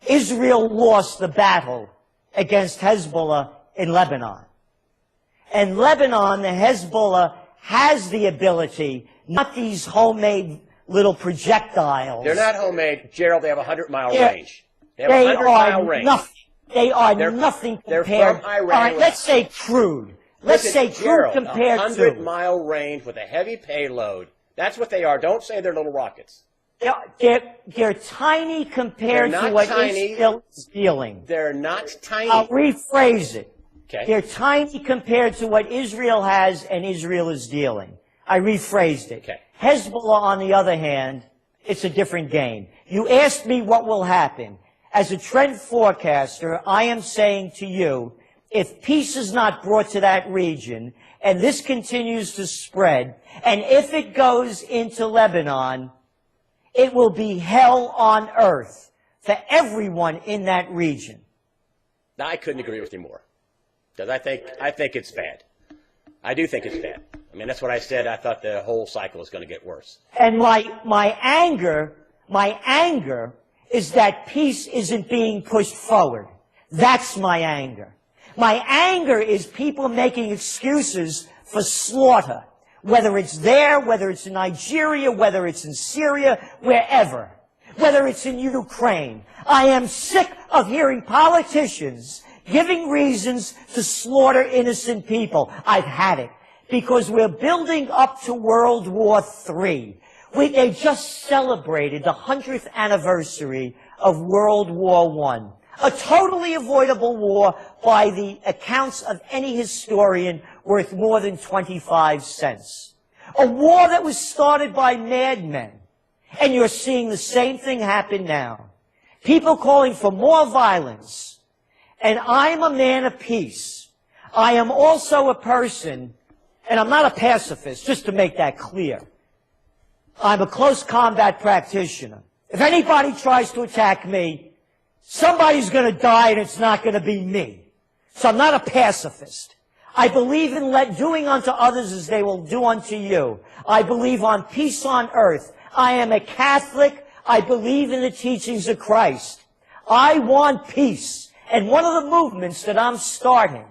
Israel lost the battle against Hezbollah in Lebanon. And Lebanon, the Hezbollah, has the ability, not these homemade little projectiles. They're not homemade, Gerald. They have a 100-mile range. They have a 100-mile range. Nothing. They are nothing compared. They're from Iran. All right, let's say crude. Let's say crude Gerald, compared to. a 100-mile range with a heavy payload. That's what they are. Don't say they're little rockets. They're tiny compared to what Israel is dealing. They're not tiny. I'll rephrase it. Okay. They're tiny compared to what Israel has and Israel is dealing. I rephrased it. Okay. Hezbollah, on the other hand, it's a different game. You asked me what will happen. As a trend forecaster, I am saying to you, if peace is not brought to that region, and this continues to spread, and if it goes into Lebanon, it will be hell on earth for everyone in that region. Now, I couldn't agree with you more, because I think it's bad. I do think it's bad. I mean, that's what I said. I thought the whole cycle was going to get worse. And my anger My anger is that peace isn't being pushed forward. That's my anger. My anger is people making excuses for slaughter, whether it's there, whether it's in Nigeria, whether it's in Syria, wherever, whether it's in Ukraine. I am sick of hearing politicians giving reasons to slaughter innocent people. I've had it, because we're building up to World War III. They just celebrated the 100th anniversary of World War I. A totally avoidable war by the accounts of any historian worth more than 25 cents. A war that was started by madmen. And you're seeing the same thing happen now. People calling for more violence. And I'm a man of peace. I am also a person, and I'm not a pacifist, just to make that clear. I'm a close combat practitioner. If anybody tries to attack me, somebody's going to die, and it's not going to be me. So I'm not a pacifist. I believe in doing unto others as they will do unto you. I believe on peace on earth. I am a Catholic. I believe in the teachings of Christ. I want peace. And one of the movements that I'm starting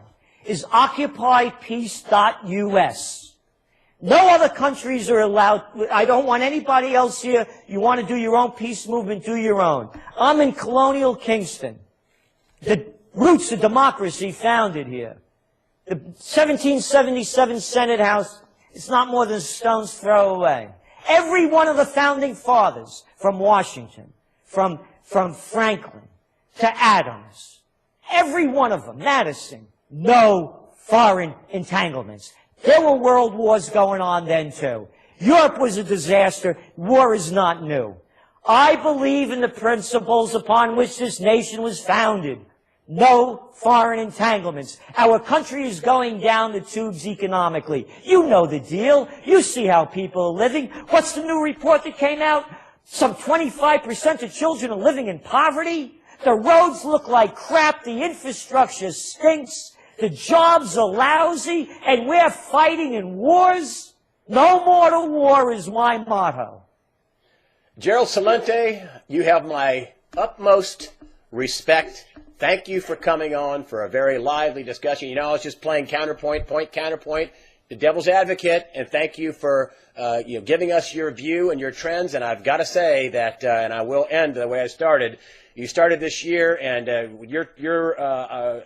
is OccupyPeace.us. No other countries are allowed. I don't want anybody else here. You want to do your own peace movement, do your own. I'm in colonial Kingston. The roots of democracy founded here. The 1777 Senate House is not more than a stone's throw away. Every one of the founding fathers, from Washington, from Franklin to Adams, every one of them, Madison, no foreign entanglements. There were world wars going on then, too. Europe was a disaster. War is not new. I believe in the principles upon which this nation was founded. No foreign entanglements. Our country is going down the tubes economically. You know the deal. You see how people are living. What's the new report that came out? Some 25% of children are living in poverty. The roads look like crap. The infrastructure stinks. The jobs are lousy, and we're fighting in wars. No mortal war is my motto. Gerald Celente, you have my utmost respect. Thank you for coming on for a very lively discussion. You know, I was just playing counterpoint, the devil's advocate, and thank you for giving us your view and your trends. And I've got to say that, and I will end the way I started. You started this year, and your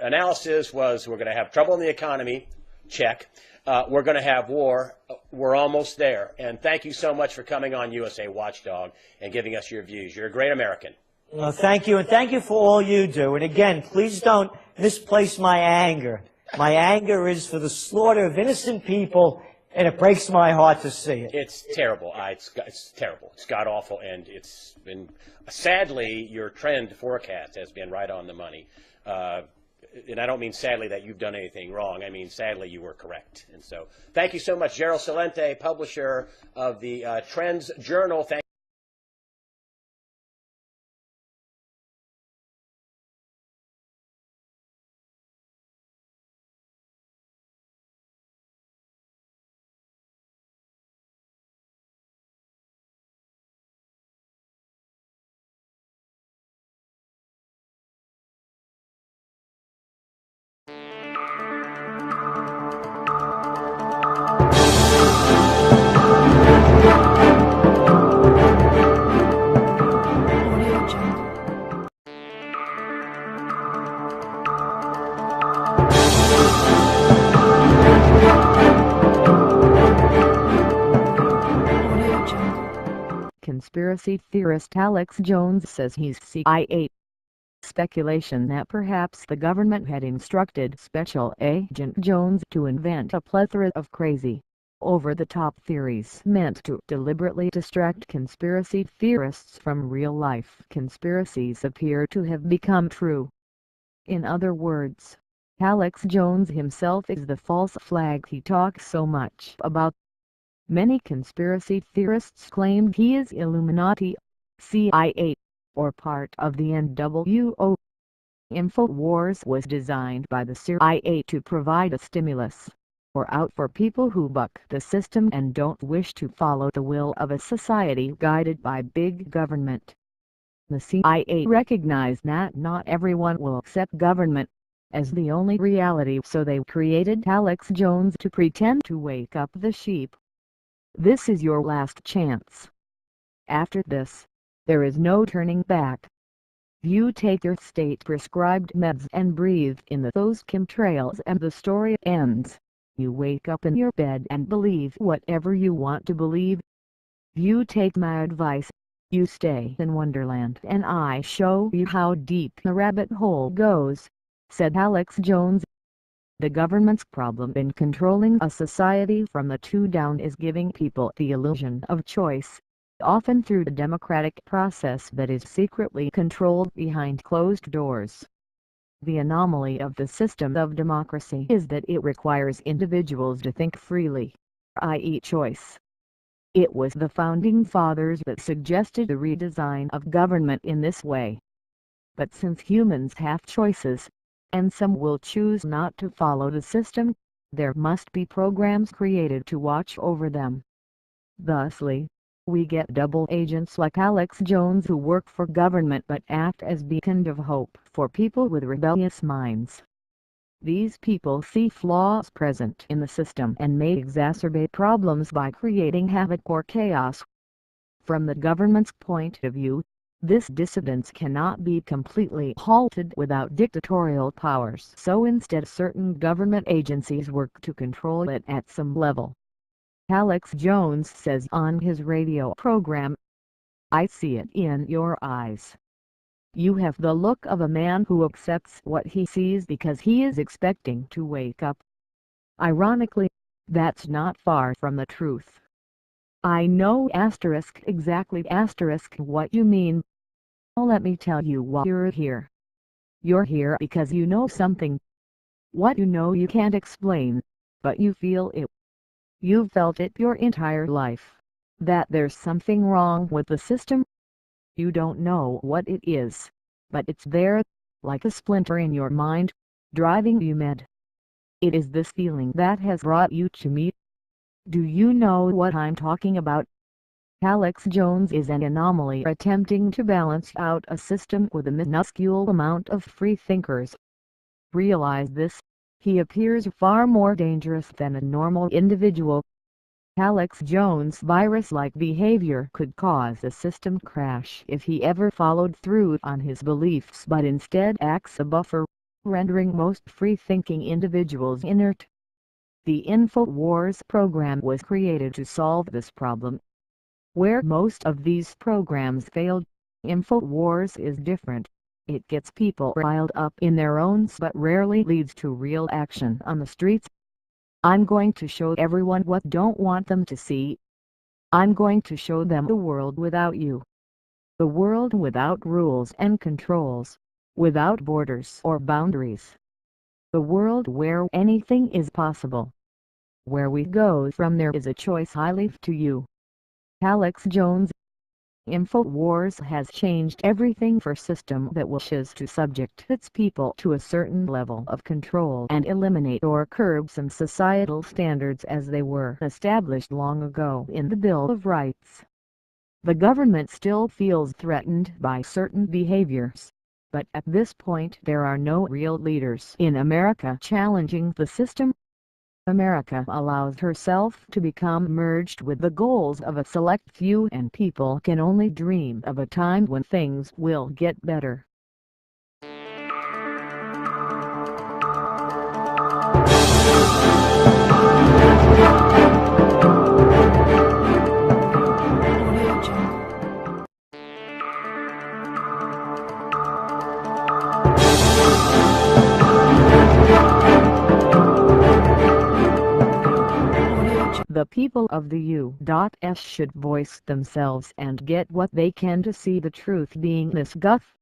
analysis was we're going to have trouble in the economy, check. We're going to have war. We're almost there. And thank you so much for coming on USA Watchdog and giving us your views. You're a great American. Well, thank you, and thank you for all you do. And again, please don't misplace my anger. My anger is for the slaughter of innocent people, and it breaks my heart to see it. It's terrible. It's terrible. It's god-awful, and it's been, sadly, your trend forecast has been right on the money. And I don't mean sadly that you've done anything wrong. I mean sadly you were correct. And so thank you so much, Gerald Celente, publisher of the Trends Journal. Thank Conspiracy theorist Alex Jones says he's CIA. Speculation that perhaps the government had instructed Special Agent Jones to invent a plethora of crazy, over-the-top theories meant to deliberately distract conspiracy theorists from real-life conspiracies appear to have become true. In other words, Alex Jones himself is the false flag he talks so much about. Many conspiracy theorists claim he is Illuminati, CIA, or part of the NWO. InfoWars was designed by the CIA to provide a stimulus, or out for people who buck the system and don't wish to follow the will of a society guided by big government. The CIA recognized that not everyone will accept government as the only reality, so they created Alex Jones to pretend to wake up the sheep. This is your last chance. After this, there is no turning back. You take your state-prescribed meds and breathe in those chemtrails and the story ends. You wake up in your bed and believe whatever you want to believe. You take my advice. You stay in Wonderland and I show you how deep the rabbit hole goes, said Alex Jones. The government's problem in controlling a society from the two down is giving people the illusion of choice, often through the democratic process that is secretly controlled behind closed doors. The anomaly of the system of democracy is that it requires individuals to think freely, i.e. choice. It was the Founding Fathers that suggested the redesign of government in this way. But since humans have choices, and some will choose not to follow the system, there must be programs created to watch over them. Thusly, we get double agents like Alex Jones who work for government but act as beacon of hope for people with rebellious minds. These people see flaws present in the system and may exacerbate problems by creating havoc or chaos. From the government's point of view, this dissidence cannot be completely halted without dictatorial powers, so instead certain government agencies work to control it at some level. Alex Jones says on his radio program, "I see it in your eyes. You have the look of a man who accepts what he sees because he is expecting to wake up. Ironically, that's not far from the truth. I know exactly what you mean. Let me tell you why you're here. You're here because you know something. What you know you can't explain, but you feel it. You've felt it your entire life, that there's something wrong with the system. You don't know what it is, but it's there, like a splinter in your mind, driving you mad. It is this feeling that has brought you to me. Do you know what I'm talking about?" Alex Jones is an anomaly attempting to balance out a system with a minuscule amount of free thinkers. Realize this, he appears far more dangerous than a normal individual. Alex Jones' virus-like behavior could cause a system crash if he ever followed through on his beliefs, but instead acts a buffer, rendering most free-thinking individuals inert. The InfoWars program was created to solve this problem. Where most of these programs failed, InfoWars is different. It gets people riled up in their own but rarely leads to real action on the streets. I'm going to show everyone what don't want them to see. I'm going to show them the world without you. The world without rules and controls, without borders or boundaries. The world where anything is possible. Where we go from there is a choice I leave to you. Alex Jones. InfoWars has changed everything for a system that wishes to subject its people to a certain level of control and eliminate or curb some societal standards as they were established long ago in the Bill of Rights. The government still feels threatened by certain behaviors, but at this point there are no real leaders in America challenging the system. America allows herself to become merged with the goals of a select few, and people can only dream of a time when things will get better. The people of the U.S. should voice themselves and get what they can to see the truth being this guff.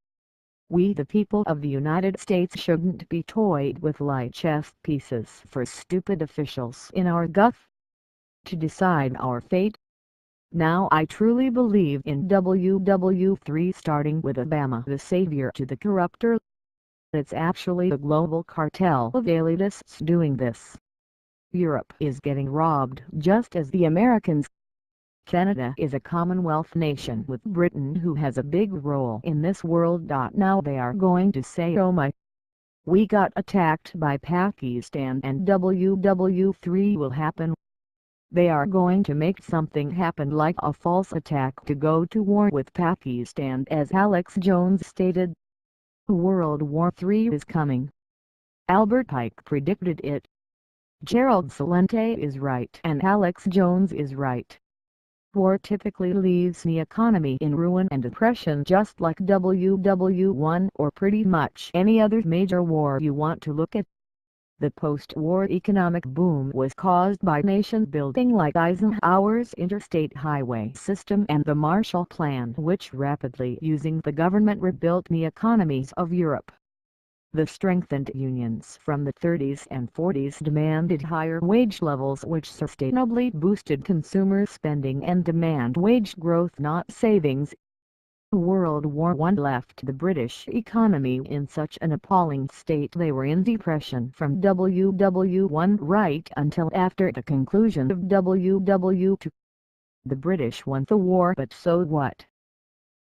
We the people of the United States shouldn't be toyed with like chess pieces for stupid officials in our guff to decide our fate. Now I truly believe in WW3, starting with Obama the savior to the corrupter. It's actually a global cartel of elitists doing this. Europe is getting robbed just as the Americans. Canada is a Commonwealth nation with Britain, who has a big role in this world. Now they are going to say, oh my, we got attacked by Pakistan and WW3 will happen. They are going to make something happen like a false attack to go to war with Pakistan, as Alex Jones stated. World War III is coming. Albert Pike predicted it. Gerald Celente is right and Alex Jones is right. War typically leaves the economy in ruin and depression, just like WW1 or pretty much any other major war you want to look at. The post-war economic boom was caused by nation building like Eisenhower's interstate highway system and the Marshall Plan, which rapidly using the government rebuilt the economies of Europe. The strengthened unions from the 30s and 40s demanded higher wage levels, which sustainably boosted consumer spending and demand wage growth, not savings. World War I left the British economy in such an appalling state they were in depression from WW1 right until after the conclusion of WW2. The British won the war, but so what?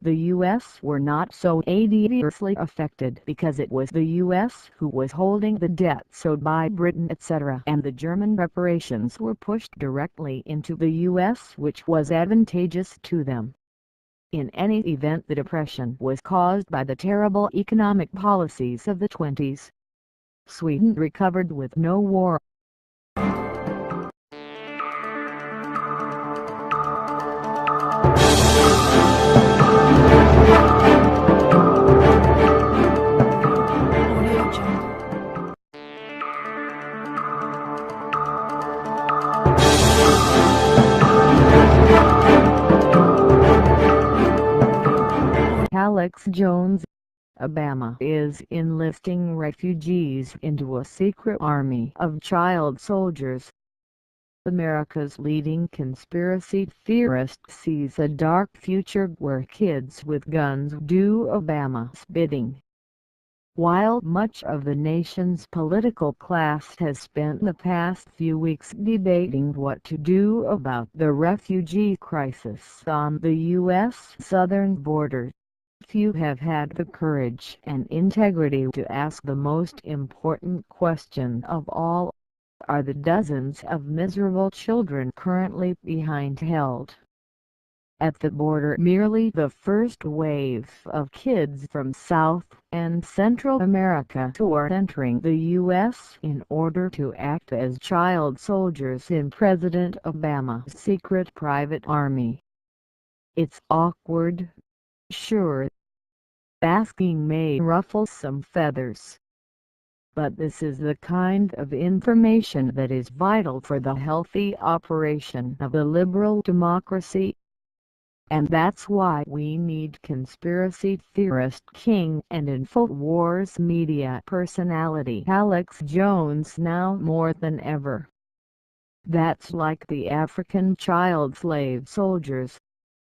The U.S. were not so adversely affected because it was the U.S. who was holding the debt owed by Britain, etc., and the German reparations were pushed directly into the U.S., which was advantageous to them. In any event, the depression was caused by the terrible economic policies of the 20s. Sweden recovered with no war. Alex Jones. Obama is enlisting refugees into a secret army of child soldiers. America's leading conspiracy theorist sees a dark future where kids with guns do Obama's bidding. While much of the nation's political class has spent the past few weeks debating what to do about the refugee crisis on the U.S. southern border, few have had the courage and integrity to ask the most important question of all: are the dozens of miserable children currently being held at the border merely the first wave of kids from South and Central America who are entering the U.S. in order to act as child soldiers in President Obama's secret private army? It's awkward, sure. Asking may ruffle some feathers, but this is the kind of information that is vital for the healthy operation of a liberal democracy. And that's why we need conspiracy theorist king and InfoWars media personality Alex Jones now more than ever. That's like the African child slave soldiers,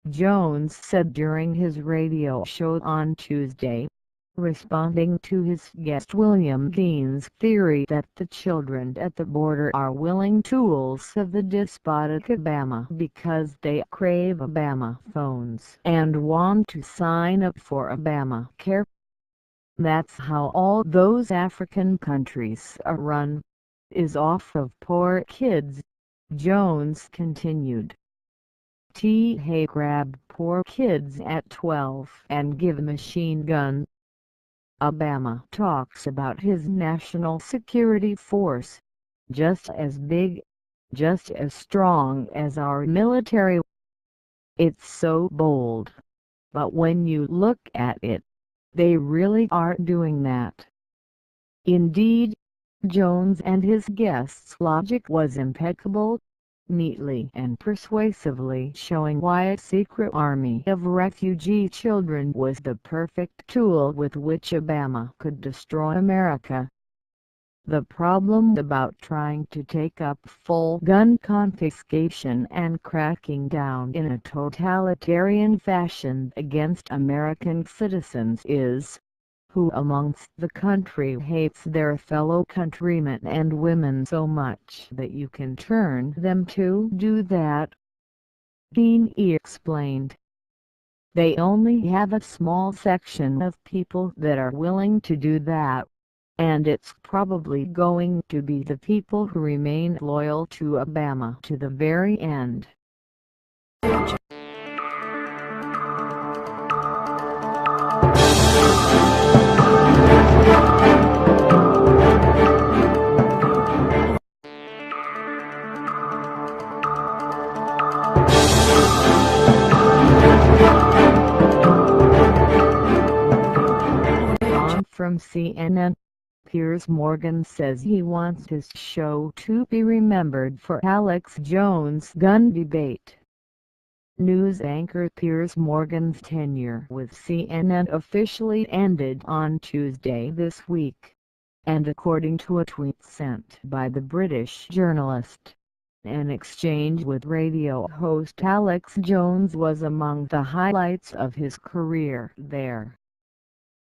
Jones said during his radio show on Tuesday, responding to his guest William Dean's theory that the children at the border are willing tools of the despotic Obama because they crave Obama phones and want to sign up for Obamacare. That's how all those African countries are run, is off of poor kids, Jones continued. Hey, grab poor kids at 12 and give a machine gun. Obama talks about his national security force, just as big, just as strong as our military. It's so bold, but when you look at it, they really are doing that. Indeed, Jones and his guests' logic was impeccable, neatly and persuasively showing why a secret army of refugee children was the perfect tool with which Obama could destroy America. The problem about trying to take up full gun confiscation and cracking down in a totalitarian fashion against American citizens is, Who amongst the country hates their fellow countrymen and women so much that you can turn them to do that? Dean explained. They only have a small section of people that are willing to do that, and it's probably going to be the people who remain loyal to Obama to the very end. From CNN, Piers Morgan says he wants his show to be remembered for Alex Jones' gun debate. News anchor Piers Morgan's tenure with CNN officially ended on Tuesday this week, and according to a tweet sent by the British journalist, an exchange with radio host Alex Jones was among the highlights of his career there.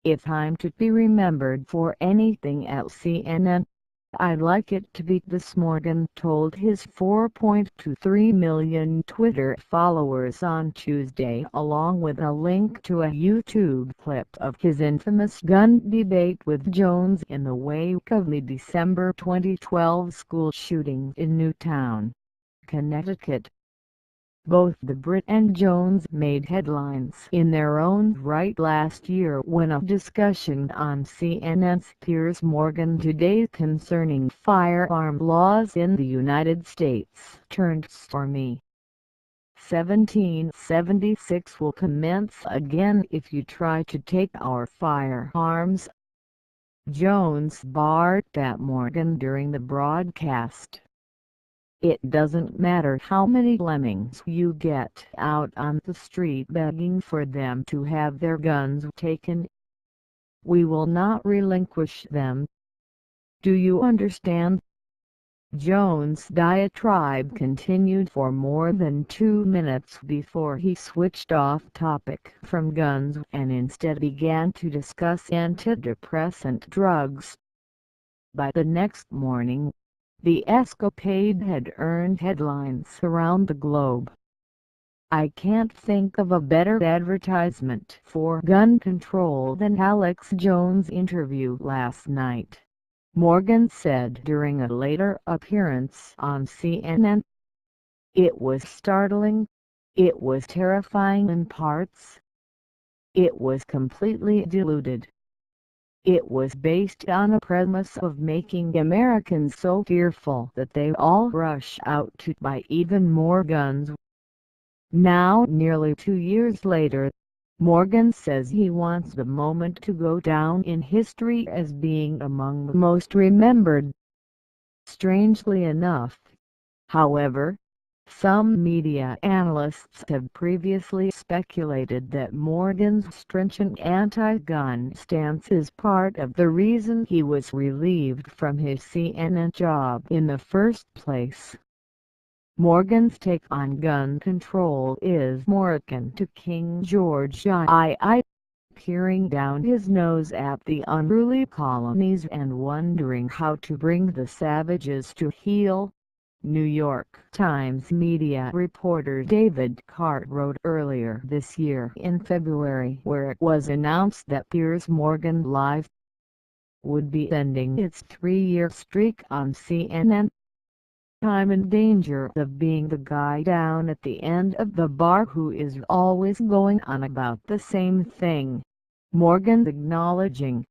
If I'm to be remembered for anything at CNN, I'd like it to be this, Morgan told his 4.23 million Twitter followers on Tuesday, along with a link to a YouTube clip of his infamous gun debate with Jones in the wake of the December 2012 school shooting in Newtown, Connecticut. Both the Brit and Jones made headlines in their own right last year when a discussion on CNN's Piers Morgan Today concerning firearm laws in the United States turned stormy. 1776 will commence again if you try to take our firearms. Jones barked at Morgan during the broadcast. It doesn't matter how many lemmings you get out on the street begging for them to have their guns taken. We will not relinquish them. Do you understand? Jones' diatribe continued for more than 2 minutes before he switched off topic from guns and instead began to discuss antidepressant drugs. By the next morning, the escapade had earned headlines around the globe. I can't think of a better advertisement for gun control than Alex Jones' interview last night, Morgan said during a later appearance on CNN. It was startling. It was terrifying in parts. It was completely deluded. It was based on a premise of making Americans so fearful that they all rush out to buy even more guns. Now, nearly 2 years later, Morgan says he wants the moment to go down in history as being among the most remembered. Strangely enough, however, some media analysts have previously speculated that Morgan's stringent anti-gun stance is part of the reason he was relieved from his CNN job in the first place. Morgan's take on gun control is more akin to King George III, peering down his nose at the unruly colonies and wondering how to bring the savages to heel. New York Times media reporter David Cart wrote earlier this year in February, where it was announced that Piers Morgan Live would be ending its 3-year streak on CNN. I'm in danger of being the guy down at the end of the bar who is always going on about the same thing, Morgan acknowledging,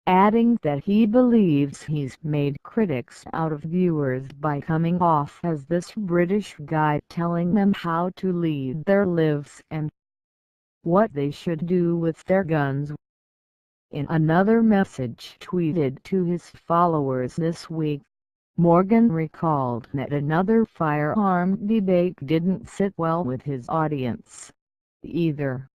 adding that he believes he's made critics out of viewers by coming off as this British guy telling them how to lead their lives and what they should do with their guns. In another message tweeted to his followers this week, Morgan recalled that another firearm debate didn't sit well with his audience either.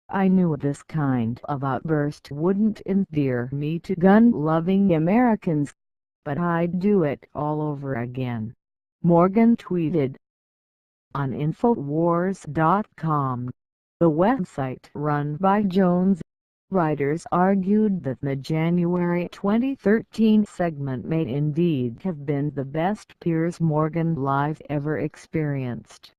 I knew this kind of outburst wouldn't endear me to gun-loving Americans, but I'd do it all over again, Morgan tweeted. On Infowars.com, the website run by Jones, Writers argued that the January 2013 segment may indeed have been the best Piers Morgan Live ever experienced.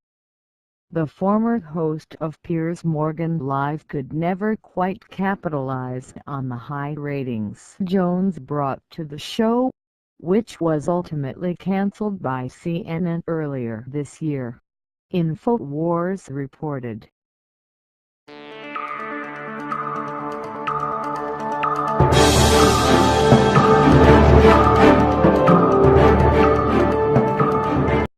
The former host of Piers Morgan Live could never quite capitalize on the high ratings Jones brought to the show, which was ultimately cancelled by CNN earlier this year. InfoWars reported.